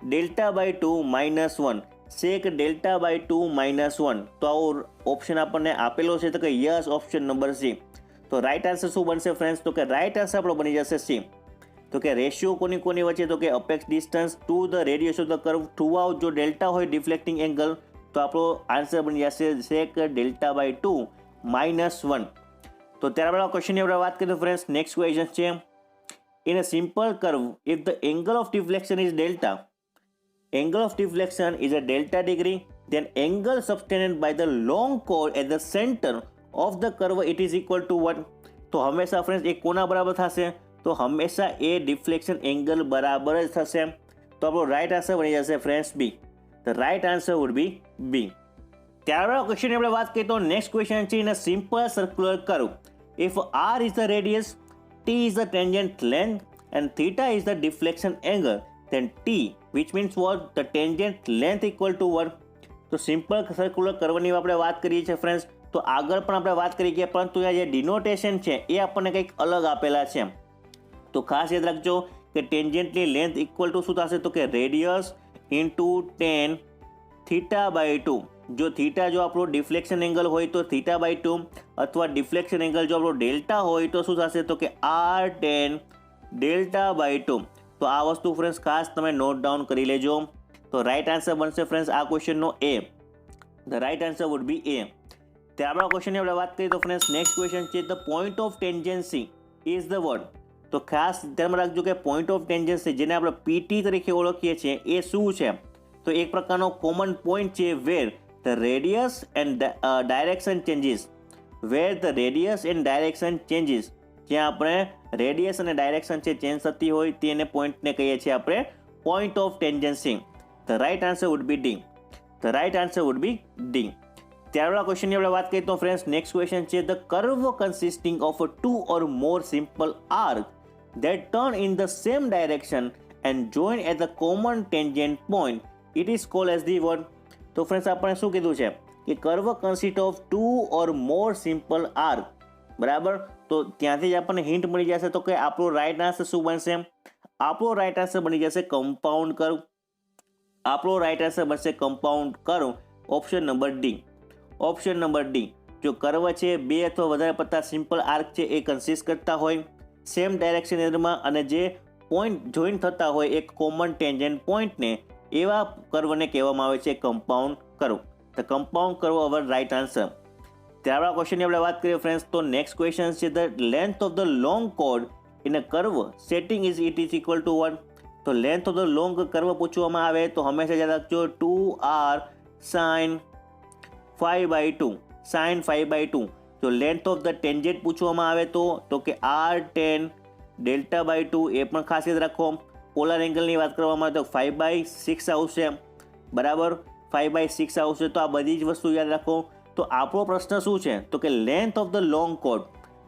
delta by 2 -1. Sec delta by 2 -1. તો આવો ઓપ્શન આપણને આપેલો છે તો કે યસ ઓપ્શન નંબર સી. તો રાઇટ આન્સર શું બનશે ફ્રેન્ડ્સ? તો કે રાઇટ આન્સર આપણો બની જશે સી. તો કે રેશિયો કોની વચ્ચે? તો કે apex distance to the radius of the curve through out જો ડેલ્ટા હોય ડિફ્લેક્ટિંગ એંગલ તો આપણો આન્સર બની જશે સેક ડેલ્ટા બાય 2 -1. તો ત્યારબાદ ક્વેશ્ચનની આપણે વાત કરીએ ફ્રેન્ડ્સ નેક્સ્ટ ક્વેશ્ચન છે in a simple curve if the angle of deflection is delta, angle of deflection is a delta degree, then angle subtended by the long chord at the center of the curve it is equal to what? તો હંમેશા friends એ કોના બરાબર થશે? તો હંમેશા એ deflection angle બરાબર જ થશે. તો આપણો રાઇટ આન્સર બની જશે friends B. The right answer would be B. ત્યારબાદ ક્વેશ્ચનની આપણે વાત કરીએ તો નેક્સ્ટ ક્વેશ્ચન છે in a simple circular curve if r is the radius, t is the tangent length and theta is the deflection angle, then t which means what? The tangent length equal to what? તો simple circular કર્વની આપણે વાત કરીએ છીએ friends. તો આગળ પણ આપણે વાત કરી ગયા પરંતુ અહીંયા જે ડિનોટેશન છે એ આપણને કંઈક અલગ આપેલા છે. તો ખાસ યાદ રાખજો કે ટેન્જન્ટની લેન્થ ઇક્વલ ટુ શું થશે? તો કે radius into tan theta by 2. જો થીટા જો આપણો ડિફ્લેક્શન એંગલ હોય તો થીટા બાય 2 અથવા ડિફ્લેક્શન એંગલ જો આપણો ડેલ્ટા હોય તો શું થશે? તો કે r10 ડેલ્ટા બાય 2. તો આ વસ્તુ ફ્રેન્ડ્સ ખાસ તમે નોટ ડાઉન કરી લેજો. તો રાઇટ આન્સર બનશે ફ્રેન્ડ્સ આ ક્વેશ્ચનનો A. The right answer would be A. ત્યારબાદ ક્વેશ્ચનની આપણે વાત કરીએ તો ફ્રેન્ડ્સ નેક્સ્ટ ક્વેશ્ચન છે the point of tangency is the word. તો ખાસ ધ્યાનમાં રાખજો કે પોઈન્ટ ઓફ ટેન્જન્સી જેને આપણે પીટી તરીકે ઓળખીએ છીએ એ શું છે? તો એક પ્રકારનો કોમન પોઈન્ટ છે where the radius and direction changes. Where the radius and direction changes, જ્યાં આપણે રેડિયસ અને ડાયરેક્શન છે ચેન્જ થતી હોય તેને પોઈન્ટને કહીએ છીએ આપણે point of tangency. The right answer would be D. The right answer would be D. ત્યારબાદ ક્વેશ્ચનની આપણે વાત કરીએ તો ફ્રેન્ડ્સ નેક્સ્ટ ક્વેશ્ચન છે the curve consisting of 2 or more simple arcs that turn in the same direction and join at the common tangent point it is called as the what? તો friends આપણે શું કીધું છે કે curve consist of 2 or more simple arcs. બરાબર. તો ત્યાંથી જ આપણને હિન્ટ મળી જશે. તો કે આપણો રાઈટ આન્સર શું બનશે? આપણો રાઈટ આન્સર બની જશે કમ્પાઉન્ડ કર્વ. આપણો રાઈટ આન્સર બનશે compound curve. Option number D. Option number D. જો કર્વ છે બે અથવા વધારે પડતા સિમ્પલ આર્ક છે એ કન્સિસ્ટ કરતા હોય સેમ ડાયરેક્શન એરમાં અને જે પોઈન્ટ જોઈન થતા હોય એક કોમન ટેન્જન્ટ પોઈન્ટને, એવા કર્વને કહેવામાં આવે છે કમ્પાઉન્ડ કર્વ. તો compound curve our right answer. ત્યારબાદ ક્વેશ્ચનની આપણે વાત કરીએ ફ્રેન્ડ્સ, તો નેક્સ્ટ ક્વેશ્ચન છે the length of the long chord in a curve setting is equal to 1. તો length of the long curve પૂછવામાં આવે તો હંમેશા યાદ રાખજો 2r sin 5/2. sin 5/2. જો લેન્થ ઓફ ધ ટેન્જેન્ટ પૂછવામાં આવે તો કે r tan delta/2, એ પણ ખાસ યાદ રાખો. પોલર એંગલની વાત કરવામાં આવે તો 5/6 આવશે. બરાબર, 5/6 આવશે. તો આ બધી જ વસ્તુ યાદ રાખો. તો આપણો પ્રશ્ન શું છે? તો કે length of the long chord.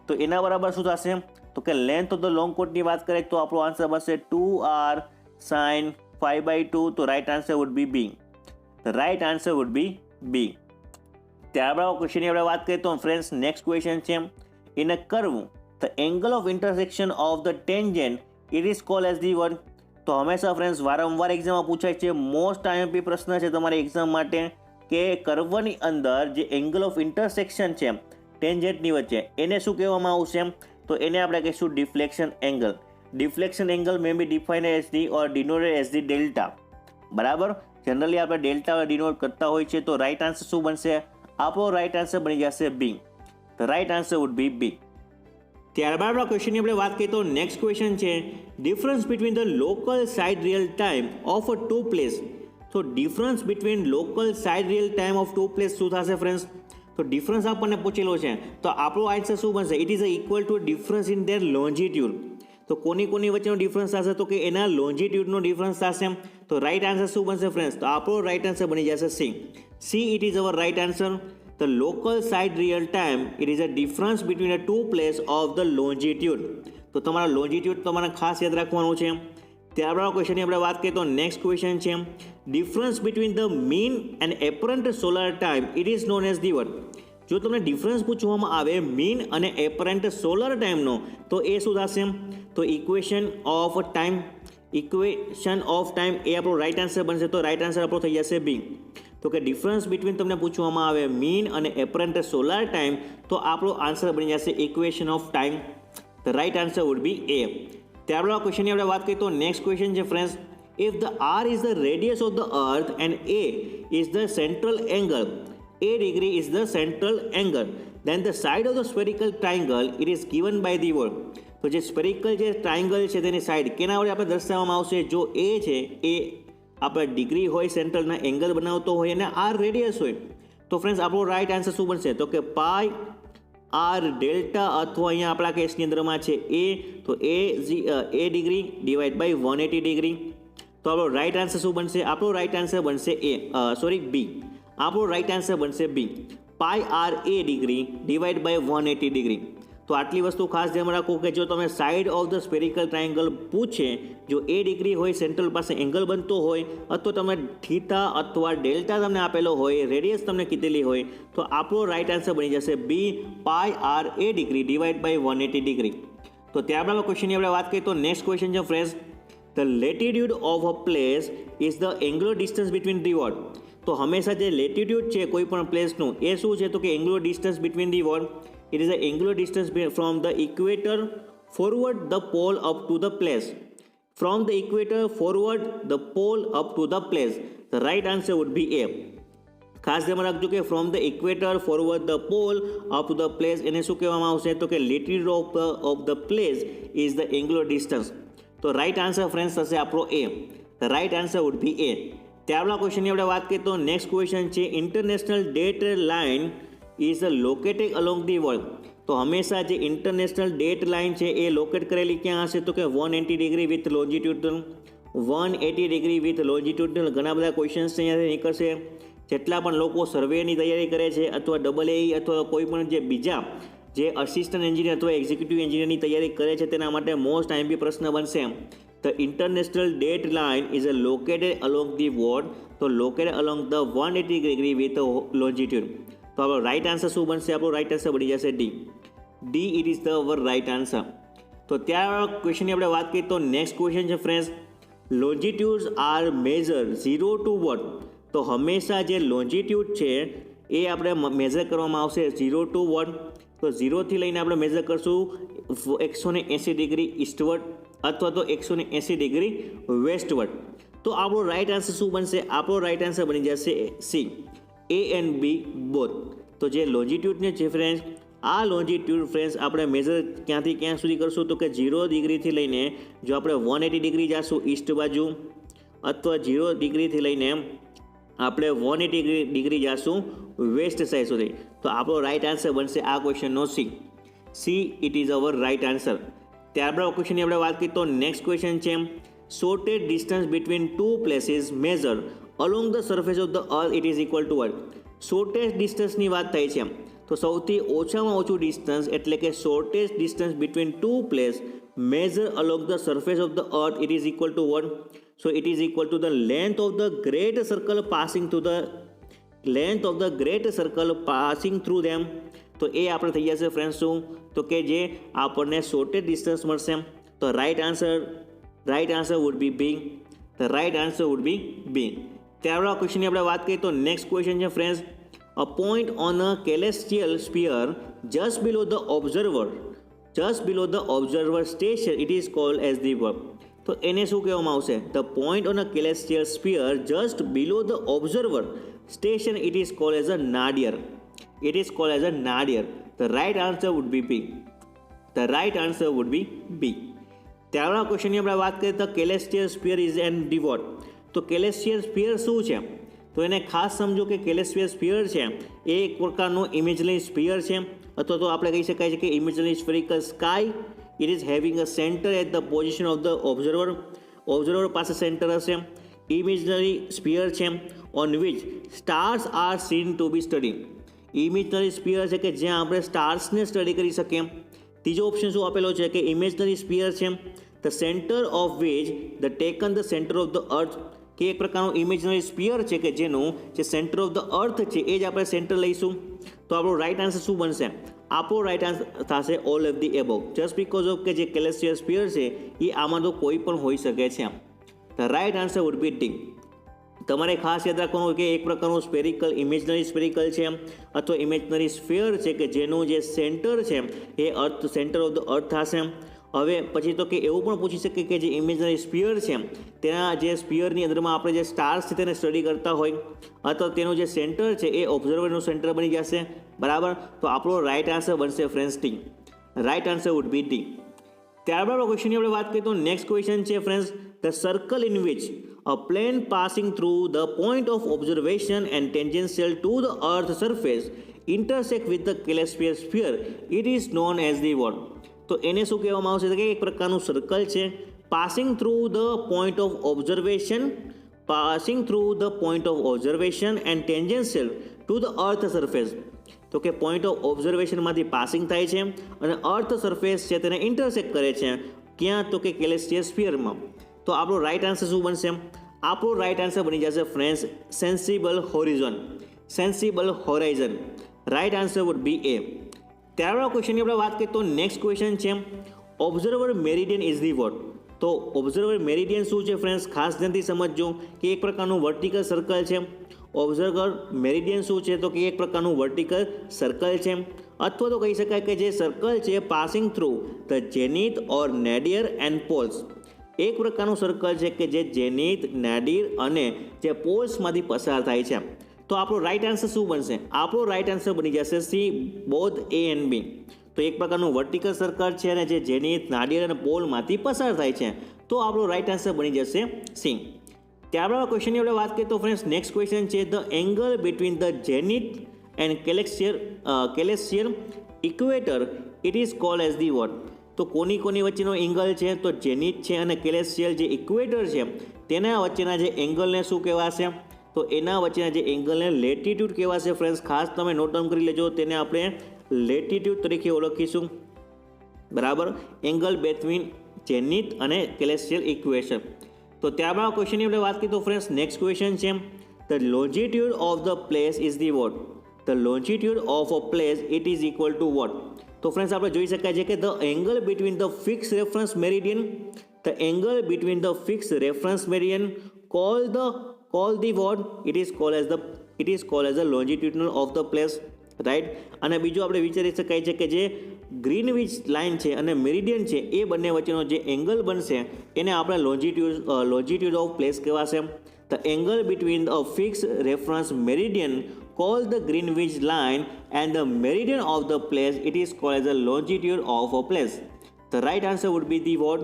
તો એના બરાબર શું થશે? તો કે લેન્થ ઓફ ધ લોંગ કોર્ડની વાત કરીએ તો આપણો આન્સર બનશે 2r sin 5/2. તો right answer would be B. Right answer would be B. ત્યારબાદ ક્વેશ્ચનની આપણે વાત કરીએ તો ફ્રેન્ડ્સ નેક્સ્ટ ક્વેશ્ચન છે in a curve the angle of intersection of the tangent it is called as the one. તો હંમેશા ફ્રેન્ડ્સ વારંવાર એક્ઝામમાં પૂછાય છે, મોસ્ટ IMP પ્રશ્ન છે તમારી એક્ઝામ માટે કે કર્વની અંદર જે એંગલ ઓફ ઇન્ટરસેક્શન છે ટેન્જન્ટની વચ્ચે એને શું કહેવામાં આવશે? તો એને આપણે કહીશું deflection angle. Deflection angle may be defined as the or denoted as the delta. બરાબર, જનરલી આપણે ડેલ્ટા ડિનોટ કરતા હોય છે. તો રાઈટ આન્સર શું બનશે? આપણો રાઈટ આન્સર બની જશે B. The right answer would be B. ત્યારબાદ આપણા ક્વેશ્ચનની આપણે વાત કરીએ તો નેક્સ્ટ ક્વેશ્ચન છે difference between the local sidereal time of a two place. તો difference between local sidereal time of two place શું થશે ફ્રેન્ડ્સ? તો ડિફરન્સ આપણને પૂછેલો છે તો આપણો આન્સર શું બનશે? It is equal to difference in their longitude. તો કોની વચ્ચેનો ડિફરન્સ થશે? તો કે એના લોન્જિટ્યુડનો ડિફરન્સ થશે. તો રાઈટ આન્સર શું બનશે ફ્રેન્ડ્સ? તો આપણો રાઈટ આન્સર બની જશે C. C it is hour right answer. The local side real time it is a difference between the two places of the longitude. તો તમારા લોન્જિટ્યુડ તમારે ખાસ યાદ રાખવાનું છે. ત્યારબાદ ક્વેશ્ચનની આપણે વાત કરીએ તો નેક્સ્ટ ક્વેશ્ચન છે difference between the mean and apparent solar time it is known as the વટ. જો તમને ડિફરન્સ પૂછવામાં આવે મીન અને એપરન્ટ સોલર ટાઈમનો તો એ શું થશે? તો equation of time. Equation of time એ આપણો રાઈટ આન્સર બનશે. તો રાઈટ આન્સર આપણો થઈ જશે બી. તો કે ડિફરન્સ બિટવીન તમને પૂછવામાં આવે મીન અને એપરન્ટ સોલર ટાઈમ તો આપણો આન્સર બની જશે equation of time. The right answer would be A. ત્યારબાદ ક્વેશ્ચનની આપણે વાત કરીએ તો નેક્સ્ટ ક્વેશ્ચન છે friends if the R is the radius of the earth and A is the central angle, a degree is the central angle, then the side of the spherical triangle it is given by the word. તો જે spherical જે triangle છે તેની side કેના વડે આપણે દર્શાવવામાં આવશે? જો એ છે એ આપણે ડિગ્રી હોય સેન્ટ્રલના એંગલ બનાવતો હોય અને આર રેડિયસ હોય તો ફ્રેન્ડ્સ આપણો રાઈટ આન્સર શું બનશે? તો કે પાઈ આર ડેલ્ટા અથવા અહીંયા આપણા કેસની અંદરમાં છે એ, તો એ ડિગ્રી ડિવાઈડ બાય 180 ડિગ્રી. તો આપણો રાઈટ આન્સર શું બનશે? આપણો રાઈટ આન્સર બનશે બી. આપણો રાઈટ આન્સર બનશે B. Pi R A degree divide by 180 degree. તો આટલી વસ્તુ ખાસ ધ્યાન રાખો કે જો તમે side of the spherical triangle પૂછે, જો એ ડિગ્રી હોય સેન્ટ્રલ પાસે એંગલ બનતો હોય અથવા તમે થીટા અથવા ડેલ્ટા તમને આપેલો હોય, રેડિયસ તમને કીધેલી હોય તો આપણો રાઈટ આન્સર બની જશે B. Pi R A degree divide by 180 degree. તો ત્યારબાદ ક્વેશ્ચનની આપણે વાત કરીએ તો નેક્સ્ટ ક્વેશ્ચન છે friends the latitude of a place is the angular distance between the what. તો હંમેશા જે લેટિટ્યુડ છે કોઈ પણ પ્લેસનું એ શું છે? તો કે angular distance between the what. It is the angular distance from the equator forward the pole up to the place. From the equator forward the pole up to the place. The right answer would be A. ખાસ ધ્યાન રાખજો કે from the equator forward the pole up to the place એને શું કહેવામાં આવશે? તો કે latitude of the place is the angular distance. તો રાઈટ આન્સર ફ્રેન્ડ્સ થશે આપણો A. The right answer would be A. ત્યારબાદ ક્વેશ્ચનની આપણે વાત કરીએ તો નેક્સ્ટ ક્વેશ્ચન છે international date line is located along the world. તો હંમેશા જે ઇન્ટરનેશનલ ડેટ લાઇન છે એ લોકેટ કરેલી ક્યાં હશે? તો કે 180 degree with longitudinal. 180 degree with longitudinal. ઘણા બધા ક્વેશ્ચન્સ અહીંયાથી નીકળશે. જેટલા પણ લોકો સર્વેની તૈયારી કરે છે અથવા AAE અથવા કોઈ પણ જે બીજા જે અસિસ્ટન્ટ એન્જિનિયર અથવા એક્ઝિક્યુટિવ એન્જિનિયરની તૈયારી કરે છે તેના માટે મોસ્ટ IMP પ્રશ્ન બનશે. The international date line is located along the what. તો located along the 180 degree with longitude. તો આપણો રાઈટ આન્સર શું બનશે? આપણો રાઈટ આન્સર બની જશે D. D it is the our right answer. તો ત્યાં ક્વેશ્ચનની આપણે વાત કરીએ તો નેક્સ્ટ ક્વેશ્ચન છે friends, longitudes are measure 0 to what. તો હંમેશા જે લોન્જિટ્યુડ છે એ આપણે મેઝર કરવામાં આવશે 0 ટુ વોટ. તો 0થી લઈને આપણે મેઝર કરશું 180 ડિગ્રી ઈસ્ટવર્ડ અથવા તો 180 ડિગ્રી વેસ્ટવર્ડ. તો આપણો રાઇટ આન્સર શું બનશે? આપણો રાઇટ આન્સર બની જશે C, A and B both. તો જે લોન્જિટ્યુડને છે ફ્રેન્ડ્સ, આ લોન્જિટ્યુડ ફ્રેન્ડ્સ આપણે મેઝર ક્યાંથી ક્યાં સુધી કરશું તો કે 0 ડિગ્રીથી લઈને જો આપણે 180 ડિગ્રી જઈશું ઈસ્ટ બાજુ અથવા 0 ડિગ્રીથી લઈને આપણે 180 ડિગ્રી જઈશું વેસ્ટ સાઇડ સુધી. તો આપણો રાઇટ આન્સર બનશે આ ક્વેશ્ચનનો C. C it is our right answer. ત્યારબાદ ક્વેશ્ચનની આપણે વાત કરીએ તો નેક્સ્ટ ક્વેશ્ચન છે, shortest distance between two places measure along the surface of the earth it is equal to what. Shortest ડિસ્ટન્સની વાત થઈ છે, તો સૌથી ઓછામાં ઓછું ડિસ્ટન્સ એટલે કે shortest distance between two place measure along the surface of the earth it is equal to what. So it is equal to the length of the great circle passing through them. તો એ આપણે થઈ જશે friends શું તો કે જે આપણને શોર્ટેસ્ટ ડિસ્ટન્સ મળશે. તો right answer would be B. The right answer would be B. ત્યારબાદ ક્વેશ્ચનની આપણે વાત કરીએ તો નેક્સ્ટ ક્વેશ્ચન છે friends, a point on a celestial sphere just below the observer station it is called as the verb. તો એને શું કહેવામાં આવશે? the point on a celestial sphere just below the observer station it is called as a nadir. It is called as a nadir. The right answer would be B. The right answer would be B. ત્યારબાદ ક્વેશ્ચનની આપણે વાત કરીએ તો celestial sphere is an what. તો celestial sphere શું છે? તો એને ખાસ સમજો કે celestial sphere છે એ એક પ્રકારનું ઇમેજનરી સ્ફિયર છે અથવા તો આપણે કહી શકાય છે કે imaginary spherical sky. It is having a centre at the position of the observer પાસે સેન્ટર હશે. ઇમેજનરી સ્ફિયર છે on which stars are seen to be study. Imaginary sphere છે કે જ્યાં આપણે સ્ટાર્સને સ્ટડી કરી શકીએ. ત્રીજો ઓપ્શન શું આપેલો છે કે ઇમેજનરી સ્ફિયર છે the centre of which the taken the centre of the અર્થ. કે એક પ્રકારનું ઇમેજનરી સ્ફિયર છે કે જેનું જે સેન્ટર ઓફ ધ અર્થ છે એ જ આપણે સેન્ટર લઈશું. તો આપણો રાઇટ આન્સર શું બનશે? આપણો રાઇટ આન્સર થશે all of the above. Just because of કે જે celestial sphere છે એ આમાં તો કોઈ પણ હોઈ શકે છે. The right answer would be D. તમારે ખાસ યાદ રાખવાનું કે એક પ્રકારનું સ્ફેરિકલ ઇમેજનરી સ્ફેરિકલ છે અથવા ઇમેજનરી સ્ફિયર છે કે જેનું જે સેન્ટર છે એ સેન્ટર ઓફ ધ અર્થ થશે. હવે પછી તો કે એવું પણ પૂછી શકે કે જે ઇમેજનરી સ્ફિયર છે તેના જે સ્ફિયરની અંદરમાં આપણે જે સ્ટાર્સ છે તેને સ્ટડી કરતા હોય અથવા તેનું જે સેન્ટર છે એ ઓબ્ઝર્વરનું સેન્ટર બની જશે. બરાબર. તો આપણો રાઇટ આન્સર બનશે friends D. Right answer would be D. ત્યારબાદ ક્વેશ્ચનની આપણે વાત કરીએ તો નેક્સ્ટ ક્વેશ્ચન છે friends, the circle in which a plane passing through the point of observation and tangential to the earth surface intersect with the celestial sphere it is known as the what. તો એને શું કહેવામાં આવશે કે એક પ્રકારનું circle છે passing through the point of observation and tangential to the earth surface. તો કે પોઈન્ટ ઓફ ઓબ્ઝર્વેશનમાંથી પાસિંગ થાય છે અને અર્થ સરફેસ છે તેને ઇન્ટરસેક્ટ કરે છે. ક્યાં? તો કે celestial sphereમાં. તો આપણો રાઇટ આન્સર શું બનશે? આપણો રાઇટ આન્સર બની જશે friends sensible horizon. Right answer would be A. ત્યારબાદ ક્વેશ્ચનની આપણે વાત કરીએ તો નેક્સ્ટ ક્વેશ્ચન છે, observer meridian is the what. તો ઓબ્ઝર્વર મેરિડિયન શું છે ફ્રેન્ડ્સ? ખાસ ધ્યાનથી સમજજો કે એક પ્રકારનું વર્ટિકલ સર્કલ છે. ઓબ્ઝર્વર મેરિડિયન શું છે? તો કે એક પ્રકારનું વર્ટિકલ સર્કલ છે અથવા તો કહી શકાય કે જે સર્કલ છે passing through the zenith or nadir and poles. એક પ્રકારનું સર્કલ છે કે જે જેનિથ, નેડિર અને જે પોલ્સમાંથી પસાર થાય છે. તો આપણો રાઇટ આન્સર શું બનશે? આપણો રાઇટ આન્સર બની જશે સી, બોથ એ એન્ડ બી. તો એક પ્રકારનું વર્ટિકલ સર્કલ છે અને જે જેનિથ, નાડિયર અને પોલમાંથી પસાર થાય છે. તો આપણો રાઇટ આન્સર બની જશે સી. ત્યારબાદ ક્વેશ્ચનની આપણે વાત કરીએ તો ફ્રેન્ડ્સ નેક્સ્ટ ક્વેશ્ચન છે, the angle between the zenith and celestial equator it is called as the what. તો કોની વચ્ચેનો એંગલ છે? તો જેનિથ છે અને celestial જે ઇક્વેટર છે તેના વચ્ચેના જે એંગલને શું કહેવાશે? તો એના વચ્ચેના જે એંગલને લેટિટ્યૂડ કહેવાશે. ફ્રેન્ડ્સ ખાસ તમે નોટ ડાઉન કરી લેજો, તેને આપણે લેટિટ્યૂડ તરીકે ઓળખીશું. બરાબર. એંગલ બેટવીન જેનિથ અને celestial ઇક્વેશન. તો ત્યારબાદ ક્વેશ્ચનની આપણે વાત કરીએ તો ફ્રેન્ડ્સ નેક્સ્ટ ક્વેશ્ચન છે, the longitude of the place is the what. The longitude of a place it is equal to what. તો ફ્રેન્ડ્સ આપણે જોઈ શકાય છે કે the angle between the fix reference meridian, the angle between the fix reference meridian call the what it is called as the longitudinal of the place, right. અને બીજું આપણે વિચારી શકાય છે કે જે ગ્રીનવિચ લાઇન છે અને મેરિડિયન છે એ બંને વચ્ચેનો જે એંગલ બનશે એને આપણે લોન્જિટ્યુડ ઓફ પ્લેસ કહેવાશે. The angle between a fix reference meridian called the Greenwich line and the meridian of the place, it is called as the longitude of a place. The right answer would be the what?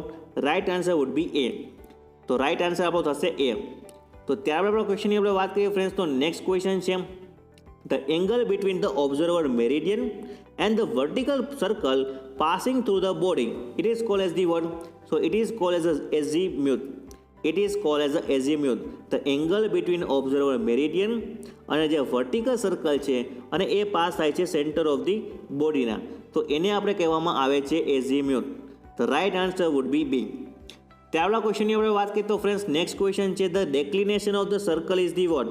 Right answer would be A. તો right answer આપણો થશે A. તો ત્યારબાદ આપણે ક્વેશ્ચનની આપણે વાત કરીએ ફ્રેન્ડ્સ, તો નેક્સ્ટ ક્વેશ્ચન છે the angle between the observer meridian and the vertical circle passing through the body, it is called as the what? So it is called as azimuth. It is called as azimuth. The angle between observer meridian અને જે vertical circle છે અને એ pass થાય છે centre of the બોડીના, તો એને આપણે કહેવામાં આવે છે azimuth. The right answer would be B. ત્યારબાદ ક્વેશ્ચનની આપણે વાત કરીએ તો ફ્રેન્ડ્સ નેક્સ્ટ ક્વેશ્ચન છે the declination of the circle is the what?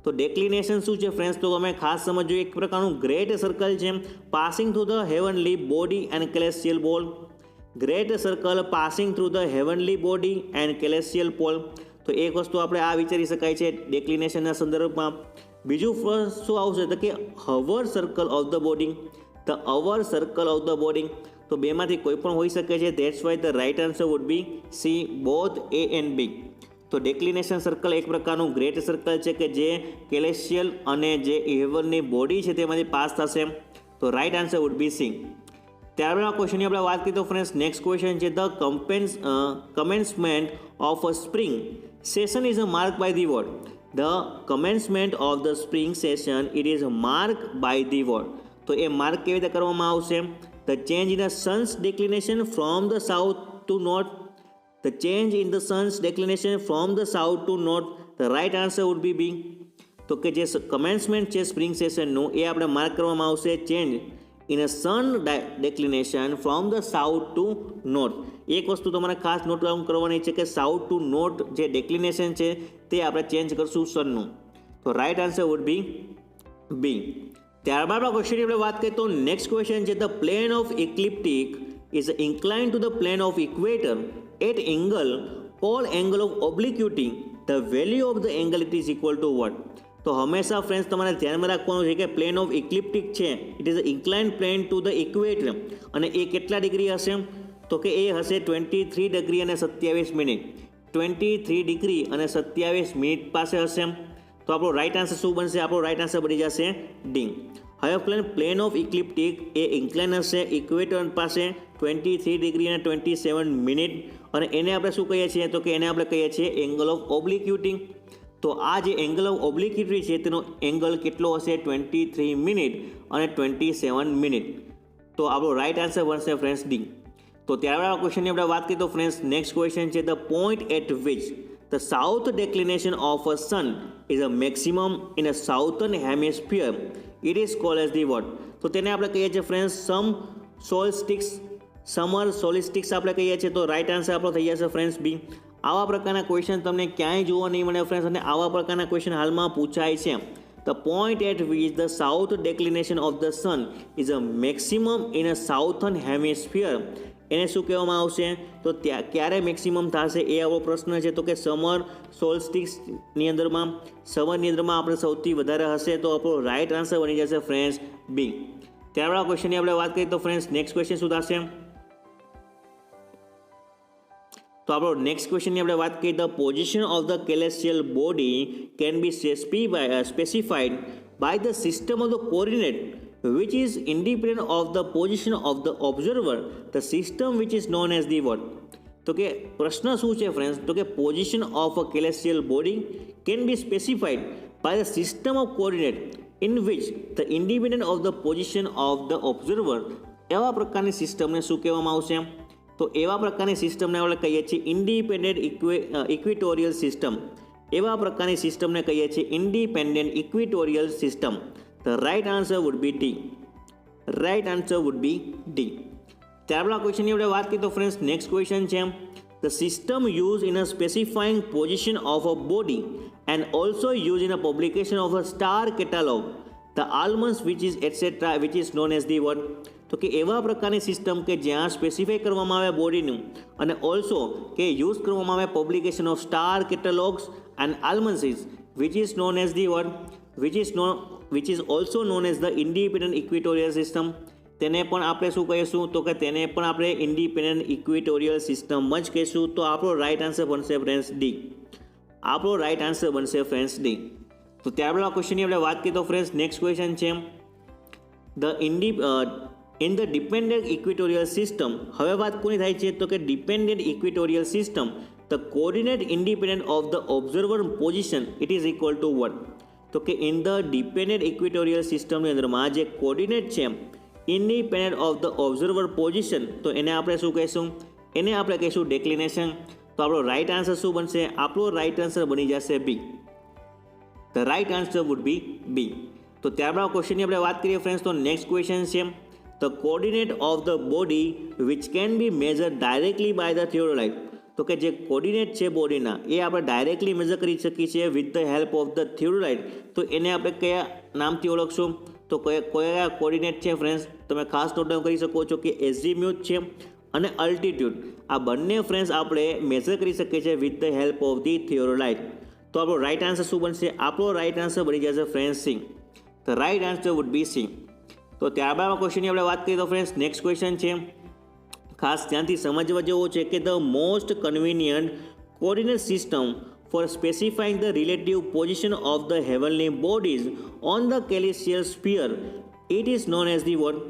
તો ડેક્લિનેશન શું છે ફ્રેન્ડ્સ? તો તમે ખાસ સમજો, એક પ્રકારનું ગ્રેટ સર્કલ છે passing through the heavenly body and celestial pole. Great circle passing through the heavenly body and celestial pole. તો એક વસ્તુ આપણે આ વિચારી શકાય છે ડેક્લિનેશનના સંદર્ભમાં. બીજું શું આવશે તો કે hour circle of the body, the hour circle of the body. તો બેમાંથી કોઈ પણ હોઈ શકે છે. That's why the right answer would be C, both A and B. તો ડેક્લિનેશન સર્કલ એક પ્રકારનું ગ્રેટ સર્કલ છે કે જે કેલેસ્ટિયલ અને જે હેવનની બોડી છે તેમાંથી પાસ થશે. તો right answer would be C. ત્યારબાદ ક્વેશ્ચનની આપણે વાત કરીએ તો ફ્રેન્ડ્સ નેક્સ્ટ ક્વેશ્ચન છે the commencement of a spring session is mark by the what? The commencement of the spring session it is mark by the what? તો એ mark કેવી રીતે કરવામાં આવશે? The change in the sun's declination from the south to north. The change in the sun's declination from the south to north. The right answer would be B. તો કે જે કમેન્સમેન્ટ છે સ્પ્રિંગ સેશનનું એ આપણે માર્ક કરવામાં આવશે change in a sun declination from the south to north. એક વસ્તુ તમારે ખાસ નોટ ડાઉન કરવાની છે કે સાઉથ ટુ નોર્થ જે ડેક્લિનેશન છે તે આપણે ચેન્જ કરશું સનનું. તો right answer would be B. ત્યારબાદ ક્વેશ્ચનની આપણે વાત કરીએ તો નેક્સ્ટ ક્વેશ્ચન છે the plane of ecliptic is inclined to the plane of equator at angle call angle of obliquity. The value of the angle it is equal to what? તો હંમેશા friends તમારે ધ્યાનમાં રાખવાનું છે કે પ્લેન ઓફ ઇક્લિપ્ટિક છે it is inclined plane to the equator અને એ કેટલા ડિગ્રી હશે? તો કે એ હશે 23 ડિગ્રી અને 27 મિનિટ. 23 ડિગ્રી અને 27 મિનિટ પાસે હશે. તો આપણો રાઇટ આન્સર શું બનશે? આપણો રાઇટ આન્સર બની જશે ડી. હવે પ્લેન ઓફ ઇક્લિપ્ટિક એ ઇન્ક્લાઇન હશે ઇક્વેટર પાસે 23 ડિગ્રી અને 27 મિનિટ અને એને આપણે શું કહીએ છીએ? તો કે એને આપણે કહીએ છીએ એંગલ ઓફ ઓબ્લિક્યુટી. તો આ જે એંગલ ઓફ ઓબ્લિક્યુટી છે તેનો એંગલ કેટલો હશે? 23 મિનિટ અને 27 મિનિટ. તો આપણો રાઇટ આન્સર બનશે ફ્રેન્ડ્સ ડી. તો ત્યારબાદ ક્વેશ્ચનની આપણે વાત કરીએ તો ફ્રેન્ડ્સ નેક્સ્ટ ક્વેશ્ચન છે the point at which the south declination of a sun is a maximum in a southern hemisphere, it is called as the what? તો તેને આપણે કહીએ છીએ ફ્રેન્ડ્સ સમર સોલિસ્ટિક્સ આપણે કહીએ છીએ. તો રાઇટ આન્સર આપણો થઈ જશે ફ્રેન્ડ્સ બી. આવા પ્રકારના ક્વેશ્ચન તમને ક્યાંય જોવા નહીં મળે ફ્રેન્ડ્સ અને આવા પ્રકારના ક્વેશ્ચન હાલમાં પૂછાય છે. The point at which the south declination of the sun is a maximum in a southern hemisphere, એને શું કહેવામાં આવશે? તો ક્યારે મેક્સિમમ થશે એ આવો પ્રશ્ન છે. તો કે સમર સોલ્સ્ટિક્સની અંદરમાં આપણે સૌથી વધારે હશે. તો આપણો રાઇટ આન્સર બની જશે ફ્રેન્ડ્સ બી. ત્યારબાદ ક્વેશ્ચનની આપણે વાત કરીએ તો ફ્રેન્ડ્સ નેક્સ્ટ ક્વેશ્ચન શું થશે? તો આપણો નેક્સ્ટ ક્વેશ્ચનની આપણે વાત કરીએ the position of the celestial body can be specified by the system of the coordinate which is independent of the position of the observer, the system which is known as the what? તો કે પ્રશ્ન શું છે friends? તો કે position of a celestial body can be specified by the system of coordinate in which the independent of the position of the observer. એવા પ્રકારની સિસ્ટમને શું કહેવામાં આવશે? તો એવા પ્રકારની સિસ્ટમને આપણે કહીએ છીએ ઇન્ડિપેન્ડન્ટ ઇક્વિટોરિયલ સિસ્ટમ. એવા પ્રકારની સિસ્ટમને કહીએ છીએ independent equatorial system. The right answer would be D. Right answer would be D. ત્યારબાદ ક્વેશ્ચનની આપણે વાત કરીએ તો ફ્રેન્ડ્સ નેક્સ્ટ ક્વેશ્ચન છે the system use in a specifying position of a body and also use in a publication of a star catalogue the almanacs which is etcetera which is known as the what? તો કે એવા પ્રકારની system કે જ્યાં specify કરવામાં આવે બોડીનું અને also કે યુઝ કરવામાં આવે publication of star catalogues and almanacs which is known as the which is also known as the independent equatorial system. તેને પણ આપણે શું કહીશું તો કે તેને પણ આપણે ઇન્ડિપેન્ડન્ટ ઇક્વિટોરિયલ સિસ્ટમ જ કહીશું. તો આપણો રાઇટ આન્સર બનશે ફ્રેન્ડ્સ ડી. આપણો રાઇટ આન્સર બનશે ફ્રેન્ડ્સ ડી. તો ત્યારબાદ આ ક્વેશ્ચનની આપણે વાત કરીએ તો ફ્રેન્ડ્સ નેક્સ્ટ ક્વેશ્ચન છે in the dependent equatorial system. હવે વાત કોની થાય છે તો કે dependent equatorial system the coordinate independent of the observer position it is equal to what. તો કે ઇન ધ ડિપેન્ડન્ટ ઇક્વિટોરિયલ સિસ્ટમની અંદરમાં જે કોર્ડિનેટ છે independent of the observer position, તો એને આપણે શું કહીશું? એને આપણે કહીશું ડેક્લિનેશન. તો આપણો રાઇટ આન્સર શું બનશે? આપણો રાઇટ આન્સર બની જશે B. The right answer would be B. તો ત્યારબાદ ક્વેશ્ચનની આપણે વાત કરીએ ફ્રેન્ડ્સ તો નેક્સ્ટ ક્વેશ્ચન છે the coordinate of the body which can be measure directly by the theodolite. તો કે જે કોર્ડિનેટ છે બોડીના એ આપણે ડાયરેક્ટલી મેઝર કરી શકીએ છીએ with the help of the theodolite. તો એને આપણે કયા નામથી ઓળખશું? તો કયા કોર્ડિનેટ છે ફ્રેન્ડ્સ? તમે ખાસ નોટ ડાઉન કરી શકો છો કે એઝીમ્યુથ છે અને અલ્ટિટ્યૂડ. આ બંને ફ્રેન્ડ્સ આપણે મેઝર કરી શકીએ છીએ with the help of the theodolite. તો આપણો રાઇટ આન્સર શું બનશે? આપણો રાઇટ આન્સર બની જશે friends C. The right answer would be C. તો ત્યારબાદ ક્વેશ્ચનની આપણે વાત કરીએ તો ફ્રેન્ડ્સ નેક્સ્ટ ક્વેશ્ચન છે ખાસ ધ્યાનથી સમજવા જેવો છે કે the most convenient coordinate system for specifying the relative position of the heavenly bodies on the celestial sphere it is known as the what.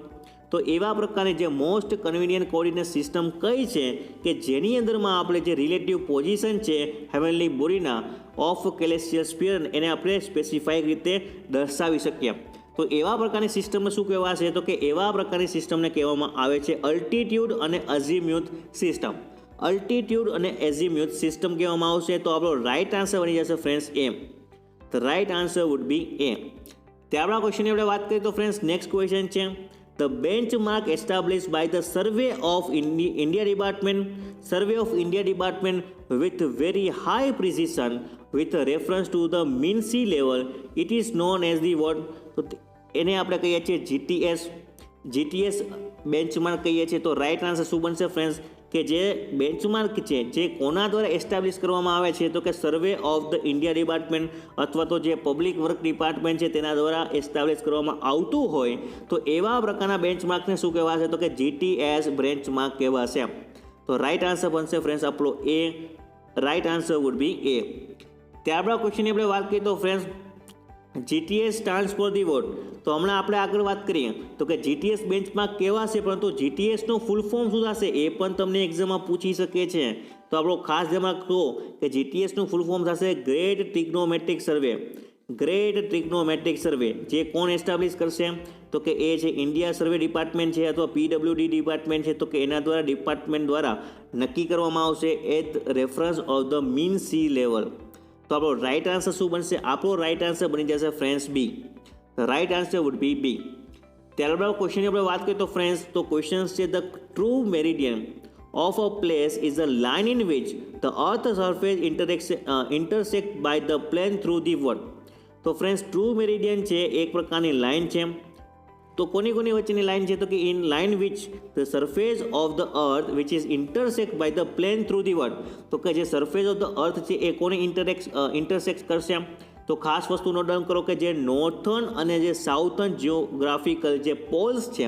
તો એવા પ્રકારની જે મોસ્ટ કન્વિનિયન્ટ કોર્ડિનેટ સિસ્ટમ કઈ છે કે જેની અંદરમાં આપણે જે રિલેટિવ પોઝિશન છે હેવનલી બોડીના ઓફ કેલેશિયલ સ્ફિયર એને આપણે સ્પેસિફાઈડ રીતે દર્શાવી શકીએ. તો એવા પ્રકારની સિસ્ટમને શું કહેવાશે? તો કે એવા પ્રકારની સિસ્ટમને કહેવામાં આવે છે અલ્ટિટ્યૂડ અને અઝીમ્યુથ સિસ્ટમ. અલ્ટિટ્યૂડ અને એઝીમ્યુથ સિસ્ટમ કહેવામાં આવશે. તો આપણો રાઇટ આન્સર બની જશે friends A. The right answer would be A. ત્યારબાદ ક્વેશ્ચનની આપણે વાત કરીએ તો ફ્રેન્ડ્સ નેક્સ્ટ ક્વેશ્ચન છે the benchmark establish by the survey of India department with very high precision with reference to the mean sea level it is known as the what. તો એને આપણે કહીએ છીએ જીટીએસ બેન્ચમાર્ક કહીએ છીએ. તો right answer શું બનશે ફ્રેન્ડ્સ? કે જે બેન્ચમાર્ક છે જે કોના દ્વારા એસ્ટાબ્લિશ કરવામાં આવે છે? તો કે survey of the India department અથવા તો જે પબ્લિક વર્ક ડિપાર્ટમેન્ટ છે તેના દ્વારા એસ્ટાબ્લિશ કરવામાં આવતું હોય તો એવા પ્રકારના બેન્ચમાર્કને શું કહેવાશે? તો કે જીટીએસ બેન્ચમાર્ક કહેવાશે. તો રાઇટ આન્સર બનશે ફ્રેન્ડ્સ આપણો A. Right answer would be A. ત્યારબાદ ક્વેશ્ચનની આપણે વાત કરીએ તો friends GTS stands for the what. તો હમણાં આપણે આગળ વાત કરીએ તો કે જીટીએસ બેન્ચમાર્ક કેવા છે, પરંતુ જીટીએસનું ફૂલ ફોર્મ શું થશે એ પણ તમને એક્ઝામમાં પૂછી શકે છે. તો આપણો ખાસ ધ્યાન રાખો કે જીટીએસનું ફૂલ ફોર્મ થશે ગ્રેટ ટ્રિગ્નોમેટ્રિક સર્વે. ગ્રેટ ટ્રિગ્નોમેટ્રિક સર્વે જે કોણ એસ્ટાબ્લિશ કરશે? તો કે એ છે ઇન્ડિયા સર્વે ડિપાર્ટમેન્ટ છે અથવા પીડબ્લ્યુડી ડિપાર્ટમેન્ટ છે. તો કે એના દ્વારા ડિપાર્ટમેન્ટ દ્વારા નક્કી કરવામાં આવશે at reference of the mean sea level. તો આપણો રાઇટ આન્સર શું બનશે? આપણો રાઇટ આન્સર બની જશે friends B. The right answer would be B. ત્યારબાદ ક્વેશ્ચનની આપણે વાત કરીએ તો ફ્રેન્ડ્સ તો ક્વેશ્ચન છે the true meridian of a place is a line in which the earth surface intersect by the plane through the what. તો friends true meridian છે એક પ્રકારની લાઇન છે. તો કોની વચ્ચેની લાઇન છે? તો કે in line which the surface of the earth which is intersect by the plane through the what. તો કે જે સરફેસ ઓફ ધ અર્થ છે એ કોને ઇન્ટરસેક્ટ કરશે? તો ખાસ વસ્તુ નોટ ડાઉન કરો કે જે નોર્થર્ન અને જે સાઉથર્ન જિયોગ્રાફિકલ જે પોલ્સ છે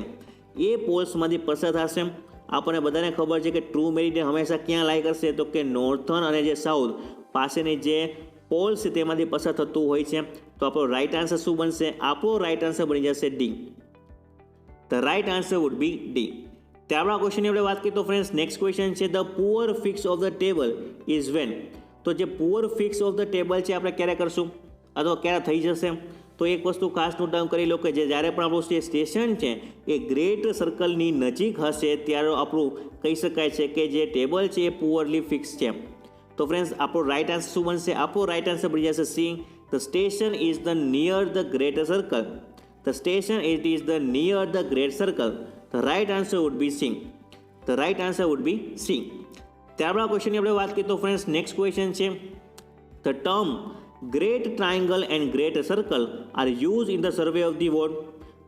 એ પોલ્સમાંથી પસાર થશે. આપણને બધાને ખબર છે કે ટ્રુ મેરિડિયન હંમેશા ક્યાં લાઈ કરશે? તો કે નોર્થર્ન અને જે સાઉથ પાસેની જે પોલ્સ છે તેમાંથી પસાર થતું હોય છે. તો આપણો રાઇટ આન્સર શું બનશે? આપણો રાઇટ આન્સર બની જશે D. The right answer would be D. ત્યારબાદ ક્વેશ્ચનની આપણે વાત કરીએ તો ફ્રેન્ડ્સ નેક્સ્ટ ક્વેશ્ચન છે the poor fix of the table is when. તો જે poor fix of the table છે આપણે ક્યારે કરશું અથવા ક્યારે થઈ જશે? તો એક વસ્તુ ખાસ નોટ ડાઉન કરી લો કે જ્યારે પણ આપણું જે સ્ટેશન છે એ ગ્રેટ સર્કલની નજીક હશે ત્યારે આપણું કહી શકાય છે કે જે ટેબલ છે એ પુઅરલી ફિક્સ છે. તો ફ્રેન્ડ્સ આપણો રાઇટ આન્સર શું બનશે? આપણો રાઇટ આન્સર બની જશે C. The station is the near the great circle. The station it is the near the great circle. The right answer would be C. The right answer would be C. ત્યારબાદ ક્વેશ્ચનની આપણે વાત કરીએ તો friends next question છે the term great triangle and great circle are use in the survey of the what.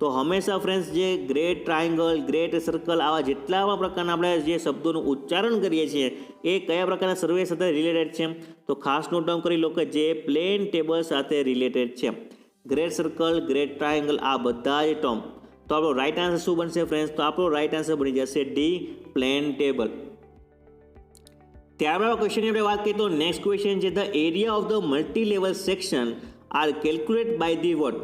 તો હંમેશા friends જે ગ્રેટ ટ્રાયંગલ, ગ્રેટ સર્કલ આવા જેટલા પ્રકારના આપણે જે શબ્દોનું ઉચ્ચારણ કરીએ છીએ એ કયા પ્રકારના સર્વે સાથે રિલેટેડ છે? તો ખાસ નોટ ડાઉન કરી લો કે જે પ્લેન ટેબલ સાથે રિલેટેડ છે. ગ્રેટ સર્કલ, ગ્રેટ ટ્રાયંગલ આ બધા જ ટર્મ. તો આપણો રાઈટ આન્સર શું બનશે ફ્રેન્ડ્સ? તો આપણો રાઈટ આન્સર બની જશે ડી, પ્લેન ટેબલ. ત્યારબાદ ક્વેશ્ચનની આપણે વાત કરીએ તો નેક્સ્ટ ક્વેશ્ચન છે the area of the multi level section are calculate by the what.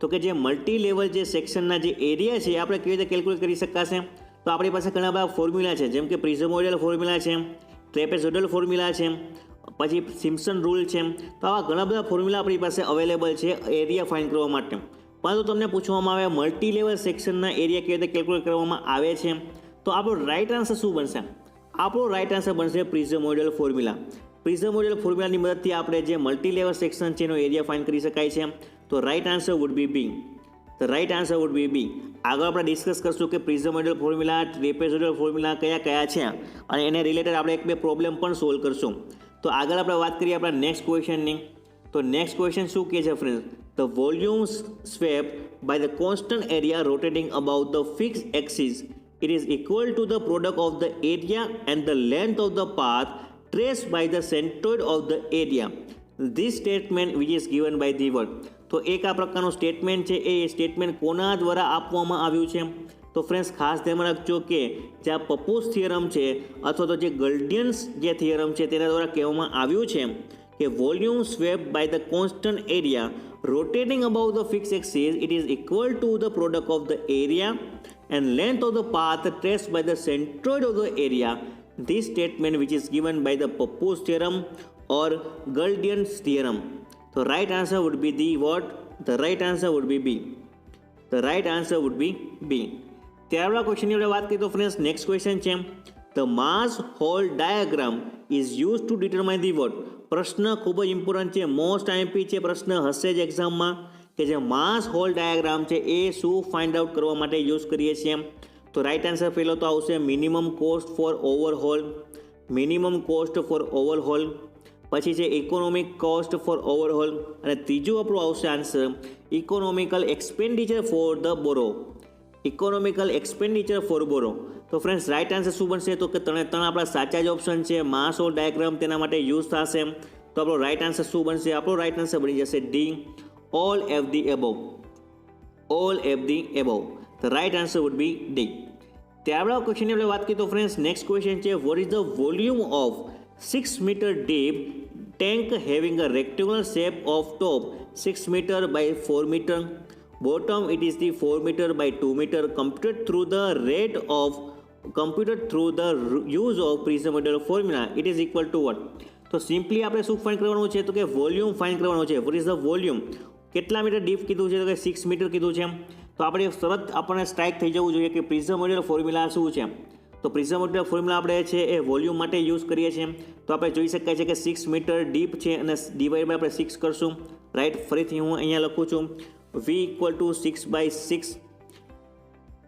તો કે જે મલ્ટી લેવલ જે સેક્શનના જે એરિયા છે આપણે કેવી રીતે કેલ્ક્યુલેટ કરી શકાશે? તો આપણી પાસે ઘણા બધા ફોર્મ્યુલા છે, જેમ કે પ્રિઝમોઇડલ ફોર્મ્યુલા છે, ટ્રેપેઝોઇડલ ફોર્મ્યુલા છે, પછી સિમ્પસન રૂલ છે. તો આવા ઘણા બધા ફોર્મ્યુલા આપણી પાસે અવેલેબલ છે એરિયા ફાઇન્ડ કરવા માટે. પરંતુ તમને પૂછવામાં આવે મલ્ટી લેવલ સેક્શનના એરિયા કેવી રીતે કેલ્ક્યુલેટ કરવામાં આવે છે, તો આપણો રાઈટ આન્સર શું બનશે? આપણો રાઈટ આન્સર બનશે પ્રિઝમોઇડલ ફોર્મ્યુલા. પ્રિઝમોઇડલ ફોર્મ્યુલાની મદદથી આપણે જે મલ્ટી લેવલ સેક્શન છે એનો એરિયા ફાઇન્ડ કરી શકાય છે. તો right answer would be B. The right answer would be B. આગળ આપણે ડિસ્કસ કરશું કે પ્રિઝમોઇડલ ફોર્મ્યુલા, ટ્રેપેઝોઇડલ ફોર્મ્યુલા કયા છે અને એને રિલેટેડ આપણે એક બે પ્રોબ્લેમ પણ સોલ્વ કરશું. તો આગળ આપણે વાત કરીએ આપણા નેક્સ્ટ ક્વેશ્ચનની. તો નેક્સ્ટ ક્વેશ્ચન શું કહે છે friends? The volume swept by the constant area rotating about the fix axis it is equal to the product of the area and the length of the path traced by the centroid of the area. This statement which is given by the word. તો એક આ પ્રકારનું statement છે, એ statement કોના દ્વારા આપવામાં આવ્યું છે? તો ફ્રેન્ડ્સ ખાસ ધ્યાનમાં રાખજો કે જે આ પપોઝ થિયરમ છે અથવા તો જે ગલ્ડિયન્સ જે થિયરમ છે તેના દ્વારા કહેવામાં આવ્યું છે કે volume swept by the constant area rotating about the fix axis it is equal to the product of the area and length of the path traced by the centroid of the area. This statement which is given by the Pappus theorem or Guldian's theorem. So right answer would be the what? The right answer would be B. The right answer would be B. ત્યારબાદ ક્વેશ્ચનની આપણે વાત કરીએ તો friends next question છે the mass haul diagram is use to determine the what. પ્રશ્ન ખૂબ જ ઇમ્પોર્ટન્ટ છે, મોસ્ટ આઈએમપી છે, પ્રશ્ન હશે જ એક્ઝામમાં કે જે માસ હોલ ડાયાગ્રામ છે એ શું ફાઇન્ડ આઉટ કરવા માટે યુઝ કરીએ છીએ? તો રાઈટ આન્સર પહેલો તો આવશે minimum cost for overhaul. Minimum cost for overhaul. પછી છે ઇકોનોમિક કોસ્ટ ફોર ઓવરહોલ. અને ત્રીજું આપણું આવશે answer economical expenditure for the borrow. Economical expenditure for borrow. તો ફ્રેન્ડ્સ રાઈટ આન્સર શું બનશે? તો કે ત્રણ આપણા સાચા જ ઓપ્શન છે. માસ હોલ ડાયાગ્રામ તેના માટે યુઝ થશે. તો આપણો રાઈટ આન્સર શું બનશે? આપણો રાઈટ આન્સર બની જશે D, all of the above. All of the above. The right answer would be D. ત્યારબાદ ક્વેશ્ચનની આપણે વાત કરીએ તો ફ્રેન્ડ્સ નેક્સ્ટ ક્વેશ્ચન છે what is the volume of 6 meter deep tank having a rectangular shape of top 6 meter by 4 meter, bottom it is the 4 meter by 2 meter, computed through the use of Prismoidal formula, it is equal to what? તો simply આપણે શું find કરવાનું છે? તો કે volume find કરવાનું છે. what is the volume? કેટલા મીટર ડીપ કીધું છે? તો કે 6 મીટર કીધું છે. તો આપણે આપણને સ્ટ્રાઇક થઈ જવું જોઈએ કે પ્રિઝમોઇડલ ફોર્મ્યુલા શું છે. તો પ્રિઝમોઇડલ ફોર્મ્યુલા આપણે છે એ વોલ્યુમ માટે યુઝ કરીએ છીએ. તો આપણે જોઈ શકાય છે કે 6 મીટર ડીપ છે અને ડિવાઈડ બાય આપણે 6 કરશું. રાઈટ, ફરીથી હું અહીંયા લખું છું v equal to 6/6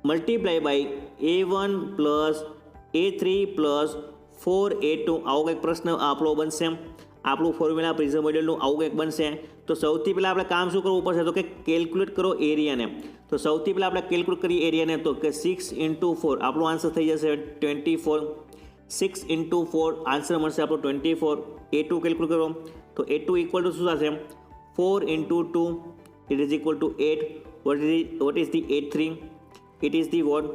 multiply by A1 plus A3 plus 4A2. આવો કંઈક પ્રશ્ન આપણો બનશે. આપણું ફોર્મ્યુલા પ્રિઝમોઇડલનું આવું કંઈક બનશે. તો સૌથી પહેલાં આપણે કામ શું કરવું પડશે? તો કે કેલ્ક્યુલેટ કરો એરિયાને. તો સૌથી પહેલાં આપણે કેલ્ક્યુલેટ કરીએ એરિયાને. તો કે 6 × 4 આપણો આન્સર થઈ જશે 24. 6 × 4 આન્સર મળશે આપણો 24. A2 કેલ્ક્યુલેટ કરો તો A2 ઇક્વલ ટુ શું થશે? 4 × 2 it is equal to 8. what is the A3? it is the what?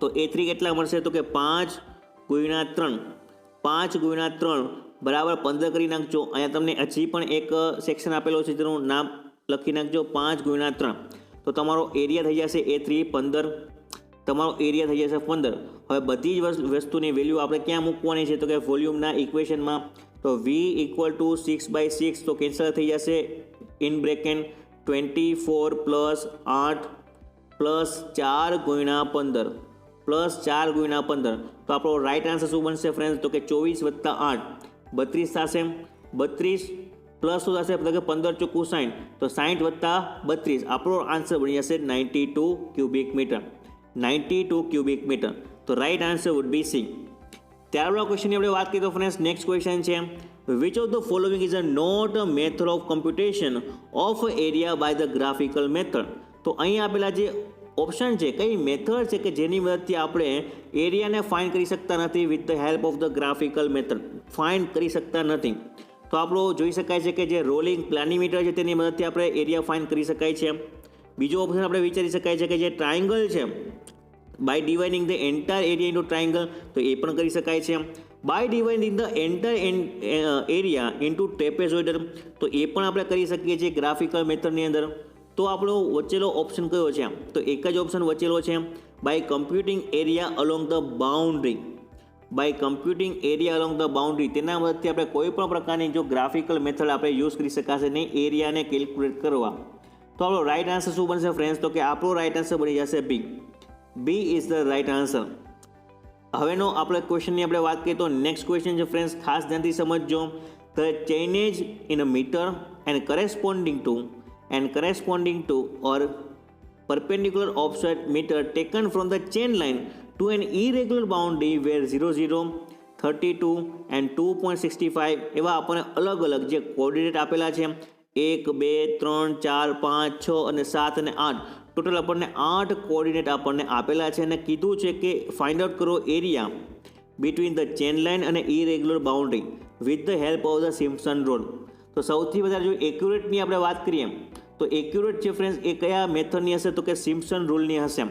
તો A3 કેટલા મળશે? તો કે 5 × 3. 5 × 3 બરાબર 15 કરી નાખજો. અહીંયા તમને હજી પણ એક સેક્શન આપેલો છે જેનું નામ લખી નાખજો 5 × 3. તો તમારો એરિયા થઈ જશે A3 15. તમારો એરિયા થઈ જશે 15. હવે બધી જ વસ્તુની વેલ્યુ આપણે ક્યાં મૂકવાની છે? તો કે વોલ્યુમના ઇક્વેશનમાં. તો v ઇક્વલ ટુ 6/6 તો કેન્સલ થઈ જશે. In bracket 24 plus 8 plus 4 × 15 plus 4 × 15. તો આપણો રાઈટ આન્સર શું બનશે ફ્રેન્ડ્સ? તો કે 24 + 8 32 થશે. 32 પ્લસ શું થશે? તો કે 15 × 4 60. તો 60 + 32 આપણો આન્સર બની જશે 92 ક્યુબિક મીટર. 92 cubic metre. તો right answer would be C. ત્યારબાદ ક્વેશ્ચનની આપણે વાત કરીએ તો ફ્રેન્ડ્સ નેક્સ્ટ ક્વેશ્ચન છે which of the following is not a method of computation of area by the graphical method. તો અહીં આપેલા જે ઓપ્શન છે કઈ મેથડ છે કે જેની મદદથી આપણે એરિયાને ફાઇન્ડ કરી શકતા નથી with the help of the graphical method, find કરી શકતા નથી. તો આપણો જોઈ શકાય છે કે જે રોલિંગ પ્લાનીમીટર છે તેની મદદથી આપણે એરિયા ફાઇન્ડ કરી શકાય છે. બીજો ઓપ્શન આપણે વિચારી શકાય છે કે જે ટ્રાયંગલ છે by dividing the entire area into triangle, તો એ પણ કરી શકાય છે. By dividing the entire area into trapezoidal, તો એ પણ આપણે કરી શકીએ છીએ ગ્રાફિકલ મેથડની અંદર. તો આપણો વચ્ચેલો ઓપ્શન કયો છે? તો એક જ ઓપ્શન વચ્ચેલો છે, by computing area along the boundary. By computing area along the boundary, તેના મદદથી આપણે કોઈ પણ પ્રકારની જો ગ્રાફિકલ મેથડ આપણે યુઝ કરી શકાશે નહીં એરિયાને કેલ્ક્યુલેટ કરવા. તો આપણો રાઇટ આન્સર શું બનશે ફ્રેન્ડ્સ? તો કે આપણો રાઇટ આન્સર બની જશે B. B is the right answer. હવેનો આપણે ક્વેશ્ચનની આપણે વાત કરીએ તો નેક્સ્ટ ક્વેશ્ચન છે ફ્રેન્ડ્સ, ખાસ ધ્યાનથી સમજજો. The chainage in a metre and corresponding to or perpendicular offset meter taken from the chain line to an irregular boundary where 00, 32 and 2.65 એવા આપણને અલગ અલગ જે કોઓર્ડિનેટ આપેલા છે 1, 2, 3, 4, 5, 6 અને 7 અને 8, ટોટલ આપણને 8 કોઓર્ડિનેટ આપણને આપેલા છે અને કીધું છે કે ફાઇન્ડ આઉટ કરો area between the chain line અને irregular boundary with the help of the Simpson rule. તો સૌથી વધારે જો એક્યુરેટની આપણે વાત કરીએ તો એક્યુરેટ છે ફ્રેન્ડ્સ એ કયા મેથડની હશે? તો કે સિમ્પસન રૂલની હશે.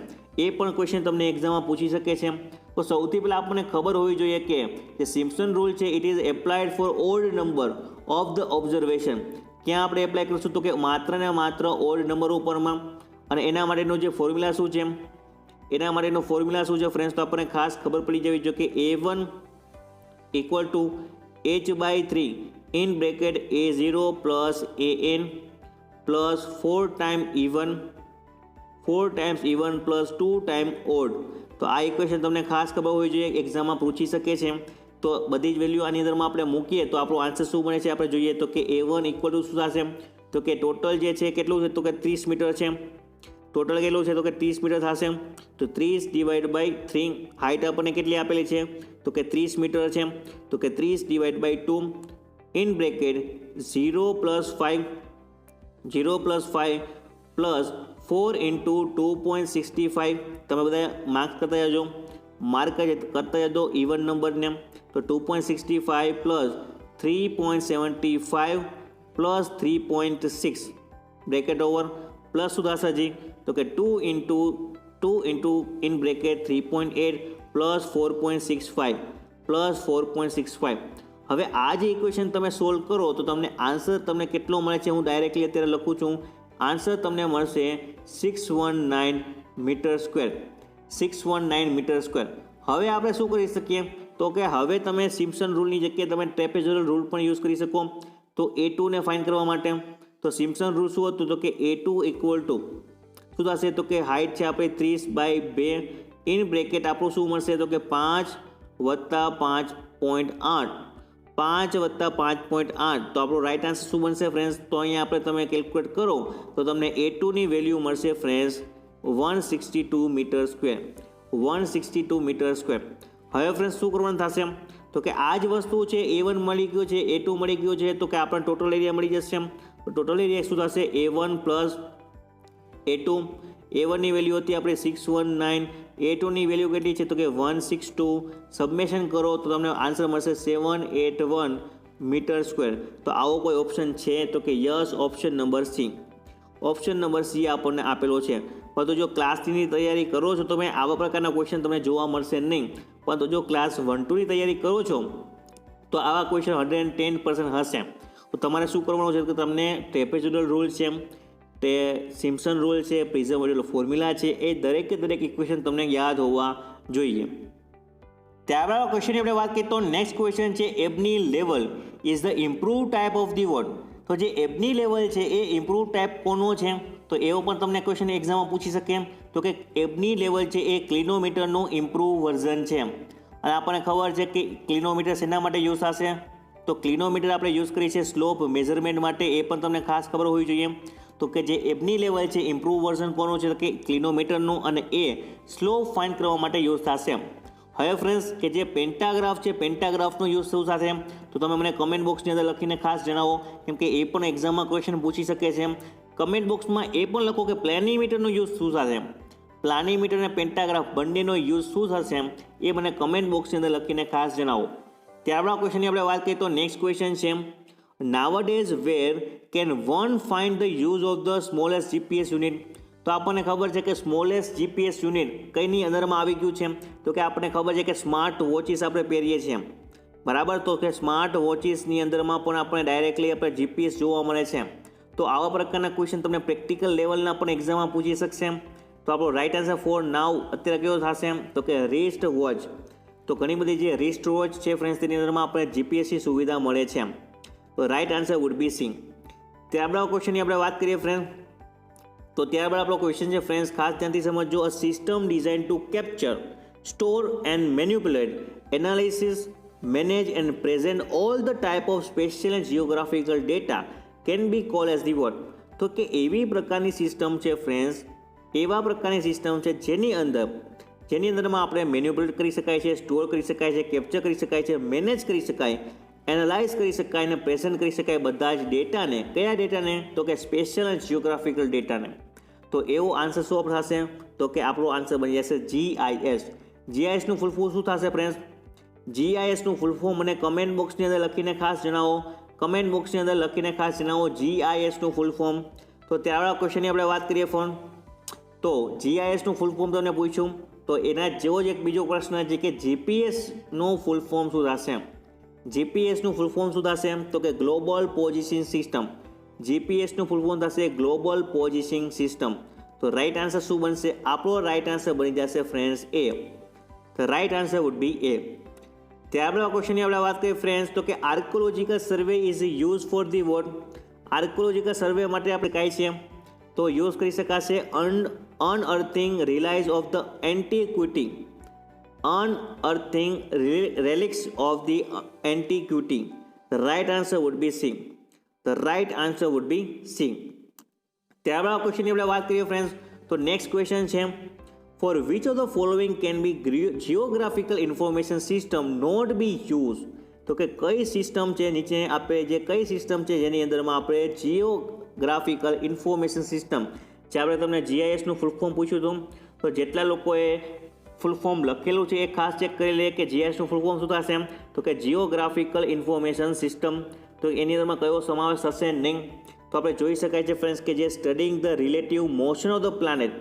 એ પણ ક્વેશ્ચન તમને એક્ઝામમાં પૂછી શકે છે. તો સૌથી પહેલાં આપણને ખબર હોવી જોઈએ કે જે સિમ્પસન રૂલ છે it is applied for odd number of the observation. ક્યાં આપણે એપ્લાય કરીશું? તો કે માત્ર ને માત્ર ઓડ નંબર ઉપરમાં. અને એના માટેનો જે ફોર્મ્યુલા શું છે? એના માટેનો ફોર્મ્યુલા શું છે ફ્રેન્ડ્સ? તો આપણને ખાસ ખબર પડી જવી જોઈએ કે A1 equal to H/3 in bracket A0 plus AN plus 4 times even plus 2 times odd. તો આ ઇક્વેશન તમને ખાસ ખબર હોવી જોઈએ, એક્ઝામમાં પૂછી શકે છે. તો બધી જ વેલ્યુ આની અંદરમાં આપણે મૂકીએ તો આપણો આન્સર શું બને છે આપણે જોઈએ તો કે A1 ઇક્વલ ટુ શું થશે? તો કે ટોટલ જે છે કેટલું છે? તો કે 30 મીટર છે. ટોટલ કેટલું છે? તો કે 30 મીટર થશે. તો 30 ડિવાઈડ બાય 3, હાઇટ આપણને કેટલી આપેલી છે? તો કે 30 મીટર છે. તો કે 30 divide by 2 in bracket 0 plus 5 plus 4 into 2.65. તમે બધા માર્ક કરતા જજો, કરતા જજો ઇવન નંબરને. તો 2.65 plus 3.75 plus 3.6 bracket over plus શું થશે જી? તો કે 2 into in bracket 3.8 plus 4.65 plus 4.65. હવે આ જે ઇક્વેશન તમે સોલ્વ કરો તો તમને આન્સર તમને કેટલો મળે છે? હું ડાયરેક્ટલી અત્યારે લખું છું. આન્સર તમને મળશે 619 મીટર સ્ક્વેર. 619 metre square. હવે આપણે શું કરી શકીએ? તો કે હવે તમે સિમ્પસન રૂલની જગ્યાએ તમે ટ્રેપેઝોઇડલ રૂલ પણ યુઝ કરી શકો. તો A2 ને ફાઇન્ડ કરવા માટે તો સિમ્પસન રૂલ શું હતું? તો કે A2 ઇક્વલ ટુ શું થશે? તો કે હાઇટ છે આપણે 30/2 ઇન બ્રેકેટ આપણું શું મળશે? તો કે 5 વત્તા 5.8 5 વત્તા 5.8. તો આપણો રાઇટ આન્સર શું બનશે ફ્રેન્ડ્સ? તો અહીંયા આપણે તમે કેલ્ક્યુલેટ કરો તો તમને A2ની વેલ્યુ મળશે friends 162 metre square. 162 metre square. હવે ફ્રેન્ડ્સ શું કરવાનું થશે? તો કે આ જ વસ્તુ છે A1 મળી ગયો છે, A2 મળી ગયો છે, તો કે આપણને ટોટલ એરિયા મળી જશે. તો ટોટલ એરિયા શું થશે? A1 plus A2. A1ની વેલ્યુ હતી આપણે 619, A2ની વેલ્યુ કેટલી છે? તો કે 162. સબમેશન કરો તો તમને આન્સર મળશે 781 મીટર સ્ક્વેર. તો આવો કોઈ ઓપ્શન છે? તો કે yes, option number C. Option number C આપણને આપેલો છે. પરંતુ જો ક્લાસ 3ની તૈયારી કરો છો તો મેં આવા પ્રકારના ક્વેશ્ચન તમને જોવા મળશે નહીં. પરંતુ જો ક્લાસ 1-2ની તૈયારી કરો છો તો આવા ક્વેશ્ચન 110% હશે. તો તમારે શું કરવાનું છે કે તમને ટ્રેપેઝોઇડલ રૂલ છે, તે સિમ્પસન રૂલ છે, પ્રિઝમ મોડ્યુલર ફોર્મ્યુલા છે, એ દરેકે દરેક ઇક્વેશન તમને યાદ હોવા જોઈએ. ત્યારબાદ ક્વેશ્ચનની આપણે વાત કરીએ તો નેક્સ્ટ ક્વેશ્ચન છે Abney level is the improve type of the word. તો જે એબની લેવલ છે એ ઇમ્પ્રૂવ ટાઈપ કોનો છે? તો એવો પણ તમને ક્વેશ્ચન એક્ઝામમાં પૂછી શકે. તો કે એબની લેવલ છે એ ક્લિનોમીટરનું ઇમ્પ્રૂવ વર્ઝન છે. અને આપણને ખબર છે કે ક્લિનોમીટર શેના માટે યુઝ થશે? તો ક્લિનોમીટર આપણે યુઝ કરીએ છીએ સ્લોપ મેઝરમેન્ટ માટે. એ પણ તમને ખાસ ખબર હોવી જોઈએ. તો કે જે એબની લેવલ છે ઇમ્પ્રૂવ વર્ઝન કોનું છે? તો કે ક્લિનોમીટરનું, અને એ સ્લોપ ફાઇન્ડ કરવા માટે યુઝ થશે. હવે ફ્રેન્ડ્સ કે જે પેન્ટાગ્રાફ છે, પેન્ટાગ્રાફનો યુઝ શું થશે તો તમે મને કમેન્ટ બોક્સની અંદર લખીને ખાસ જણાવો, કેમ કે એ પણ એક્ઝામમાં ક્વેશ્ચન પૂછી શકે છે. કમેન્ટ બોક્સમાં એ પણ લખો કે પ્લેનીમીટરનો યુઝ શું થશે, પ્લાનીમીટર અને પેન્ટાગ્રાફ બંનેનો યુઝ શું થશે એ મને કમેન્ટ બોક્સની અંદર લખીને ખાસ જણાવો. ત્યારબાદ ક્વેશ્ચનની આપણે વાત કરીએ તો નેક્સ્ટ ક્વેશ્ચન છે, nowadays where can one find the use of the smallest GPS unit. તો આપણને ખબર છે કે સ્મોલેસ્ટ જીપીએસ યુનિટ કઈની અંદરમાં આવી ગયું છે, તો કે આપણને ખબર છે કે સ્માર્ટ વોચિસ આપણે પહેરીએ છીએ, બરાબર. તો કે સ્માર્ટ વોચિસની અંદરમાં પણ આપણે ડાયરેક્ટલી આપણે જીપીએસ જોવા મળે છે. તો આવા પ્રકારના ક્વેશ્ચન તમને પ્રેક્ટિકલ લેવલના પણ એક્ઝામમાં પૂછી શકશે. તો આપણો રાઇટ આન્સર ફોર નાવ અત્યારે કયો થશે તો કે રિસ્ટ વોચ. તો ઘણી બધી જે રિસ્ટ વોચ છે ફ્રેન્ડ્સ તેની અંદરમાં આપણે જીપીએસની સુવિધા મળે છે. તો right answer would be C. ત્યારબાદ ક્વેશ્ચનની આપણે વાત કરીએ ફ્રેન્ડ, તો ત્યારબાદ આપણો ક્વેશ્ચન છે ફ્રેન્ડ્સ, ખાસ ધ્યાનથી સમજો. A system design to capture, store and manipulate, analysis, manage and present all the type of spatial and geographical data can be call as the what. તો કે એવી પ્રકારની સિસ્ટમ છે ફ્રેન્ડ્સ, એવા પ્રકારની સિસ્ટમ છે જેની અંદરમાં આપણે મેન્યુપ્યુલેટ કરી શકાય છે, સ્ટોર કરી શકાય છે, કેપ્ચર કરી શકાય છે, મેનેજ કરી શકાય, એનાલાઇઝ કરી શકાય અને પ્રેઝન્ટ કરી શકાય બધા જ ડેટાને. કયા ડેટાને તો કે સ્પેશિયલ એન્ડ જિયોગ્રાફિકલ ડેટાને. તો એવો આન્સર શું થશે તો કે આપણો આન્સર બની જશે GIS. GISનું ફૂલ ફોર્મ શું થશે ફ્રેન્ડ્સ? GISનું ફૂલ ફોર્મ મને કમેન્ટ બોક્સની અંદર લખીને ખાસ જણાવો, કમેન્ટ બોક્સની અંદર લખીને ખાસ જણાવો GISનું ફૂલ ફોર્મ. તો ત્યારબાદ ક્વેશ્ચનની આપણે વાત કરીએ ફોન, તો GISનું ફૂલ ફોર્મ તમને પૂછ્યું, તો એના જેવો જ એક બીજો પ્રશ્ન છે કે GPSનું ફૂલ ફોર્મ શું થશે? GPSનું ફૂલ ફોર્મ શું થશે તો કે ગ્લોબલ પોઝિશનિંગ સિસ્ટમ. GPSનું ફૂલ ફોર્મ થશે ગ્લોબલ પોઝિશનિંગ સિસ્ટમ. તો રાઇટ આન્સર શું બનશે? આપણો રાઇટ આન્સર બની જશે ફ્રેન્ડ્સ A. તો right answer would be A. ત્યારબાદ ક્વેશ્ચનની આપણે વાત કરીએ ફ્રેન્ડ્સ, તો કે archaeological survey is use for the what. Archaeological survey માટે આપણે કઈ છે તો યુઝ કરી શકાશે unearthing relics of the antiquity, unearthing relics of the antiquity. The right answer would be C. The right answer would be C. ત્યારબાદ ક્વેશ્ચનની આપણે વાત કરીએ ફ્રેન્ડ્સ, તો નેક્સ્ટ ક્વેશ્ચન છે, for which of the following can be geographical information system not be use. તો કે કઈ સિસ્ટમ છે, નીચે આપણે જે કઈ સિસ્ટમ છે જેની અંદરમાં આપણે જિયોગ્રાફિકલ ઇન્ફોર્મેશન સિસ્ટમ, જે આપણે તમને GISનું ફૂલ ફોર્મ પૂછ્યું હતું, તો જેટલા લોકોએ ફૂલ ફોર્મ લખેલું છે એ ખાસ ચેક કરી લે કે GISનું ફૂલ ફોર્મ શું થશે તો કે જિયોગ્રાફિકલ ઇન્ફોર્મેશન સિસ્ટમ. તો એની અંદરમાં કયો સમાવેશ થશે નહીં તો આપણે જોઈ શકાય છે ફ્રેન્ડ્સ કે જે studying the relative motion of the planet,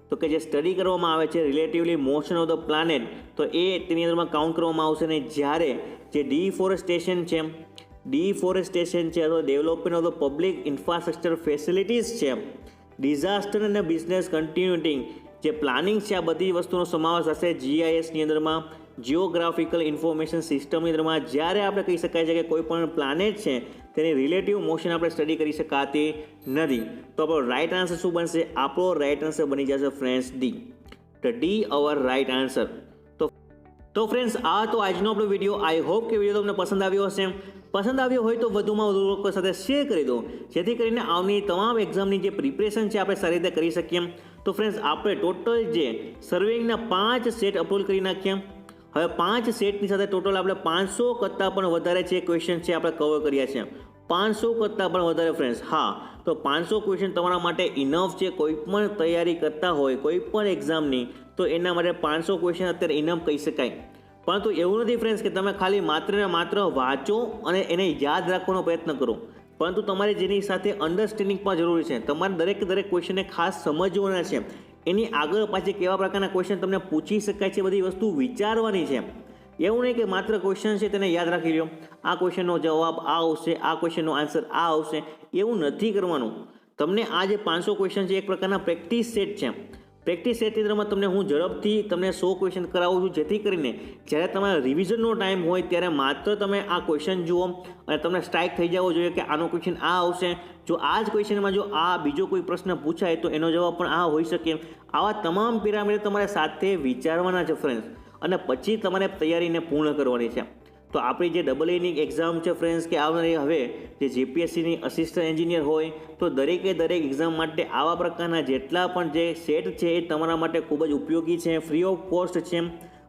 તો કે જે સ્ટડી કરવામાં આવે છે relatively motion of the planet, તો એ તેની અંદરમાં કાઉન્ટ કરવામાં આવશે નહીં. જ્યારે જે ડિફોરેસ્ટેશન છે અથવા development of the public infrastructure facilities છે, ડિઝાસ્ટર અને બિઝનેસ કન્ટિન્યુટી, જે પ્લાનિંગ છે, આ બધી વસ્તુનો સમાવેશ હશે GISની અંદરમાં, જિયોગ્રાફિકલ ઇન્ફોર્મેશન સિસ્ટમની અંદરમાં. જ્યારે આપણે કહી શકાય છે કે કોઈ પણ પ્લાનેટ છે તેની રિલેટિવ મોશન આપણે સ્ટડી કરી શકાતી નથી. તો આપણો રાઇટ આન્સર શું બનશે? આપણો રાઇટ આન્સર બની જશે ફ્રેન્ડ્સ D. તો D અવર રાઇટ આન્સર. તો ફ્રેન્ડ્સ આ તો આજનો આપણો વિડીયો. આઈ હોપ કે વિડીયો તમને પસંદ આવ્યો હશે. પસંદ આવ્યો હોય તો વધુમાં વધુ લોકો સાથે શેર કરી દો, જેથી કરીને આવની તમામ એક્ઝામની જે પ્રિપરેશન છે આપણે સારી રીતે કરી શકીએ. તો ફ્રેન્ડ્સ આપણે ટોટલ જે સર્વેઇંગના 5 સેટ અપલોડ કરી નાખ્યા. હવે 5 સેટની સાથે ટોટલ આપણે 500 કરતાં પણ વધારે જે ક્વેશ્ચન છે આપણે કવર કર્યા છે. 500 કરતાં પણ વધારે ફ્રેન્ડ્સ. હા, તો 500 ક્વેશ્ચન તમારા માટે ઇનફ છે. કોઈ પણ તૈયારી કરતા હોય કોઈ પણ એક્ઝામની, તો એના માટે 500 ક્વેશ્ચન અત્યારે ઇનફ કહી શકાય. પરંતુ એવું નથી ફ્રેન્ડ્સ કે તમે ખાલી માત્ર ને માત્ર વાંચો અને એને યાદ રાખવાનો પ્રયત્ન કરો, પરંતુ તમારે જેની સાથે અન્ડરસ્ટેન્ડિંગ પણ જરૂરી છે. તમારે દરેક ક્વેશ્ચનને ખાસ સમજવાના છે. એની આગળ પાછી કેવા પ્રકારના ક્વેશ્ચન તમને પૂછી શકાય છે, બધી વસ્તુ વિચારવાની છે. એવું નહીં કે માત્ર ક્વેશ્ચન છે તેને યાદ રાખી લો, આ ક્વેશ્ચનનો જવાબ આ આવશે, આ ક્વેશ્ચનનો આન્સર આ આવશે, એવું નથી કરવાનું. તમને આ જે 500 ક્વેશ્ચન છે એક પ્રકારના પ્રેક્ટિસ સેટ છે. પ્રેક્ટિસ સેટની અંદરમાં તમને હું ઝડપથી તમને 100 ક્વેશ્ચન કરાવું છું, જેથી કરીને જ્યારે તમારા રિવિઝનનો ટાઈમ હોય ત્યારે માત્ર તમે આ ક્વેશ્ચન જુઓ અને તમને સ્ટ્રાઇક થઈ જવો જોઈએ કે આનો ક્વેશ્ચન આ આવશે. જો આ જ ક્વેશ્ચનમાં જો આ બીજો કોઈ પ્રશ્ન પૂછાય તો એનો જવાબ પણ આ હોઈ શકે. આવા તમામ પિરામિડ તમારે સાથે વિચારવાના છે ફ્રેન્ડ્સ, અને પછી તમારે તૈયારીને પૂર્ણ કરવાની છે. તો આપણી જે AAEની એક્ઝામ છે ફ્રેન્ડ્સ, કે આવનારી હવે જે GPSCની અસિસ્ટન્ટ એન્જિનિયર હોય, તો દરેક એક્ઝામ માટે આવા પ્રકારના જેટલા પણ જે સેટ છે એ તમારા માટે ખૂબ જ ઉપયોગી છે, ફ્રી ઓફ કોસ્ટ છે.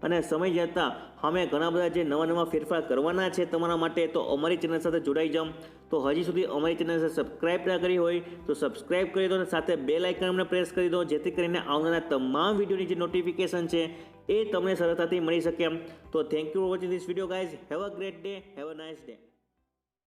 અને સમય જતાં અમે ઘણા બધા જે નવા ફેરફાર કરવાના છે તમારા માટે, તો અમારી ચેનલ સાથે જોડાઈ જાઓ. તો હજી સુધી અમારી ચેનલ સબસ્ક્રાઇબ ના કરી હોય તો સબસ્ક્રાઇબ કરી દો અને સાથે બેલ આઇકન અમને પ્રેસ કરી દો, જેથી કરીને આવનારા તમામ વિડીયોની જે નોટિફિકેશન છે એ તમને સરળતાથી મળી શકે. તો thank you for watching this video guys. Have a great day. Have a nice day.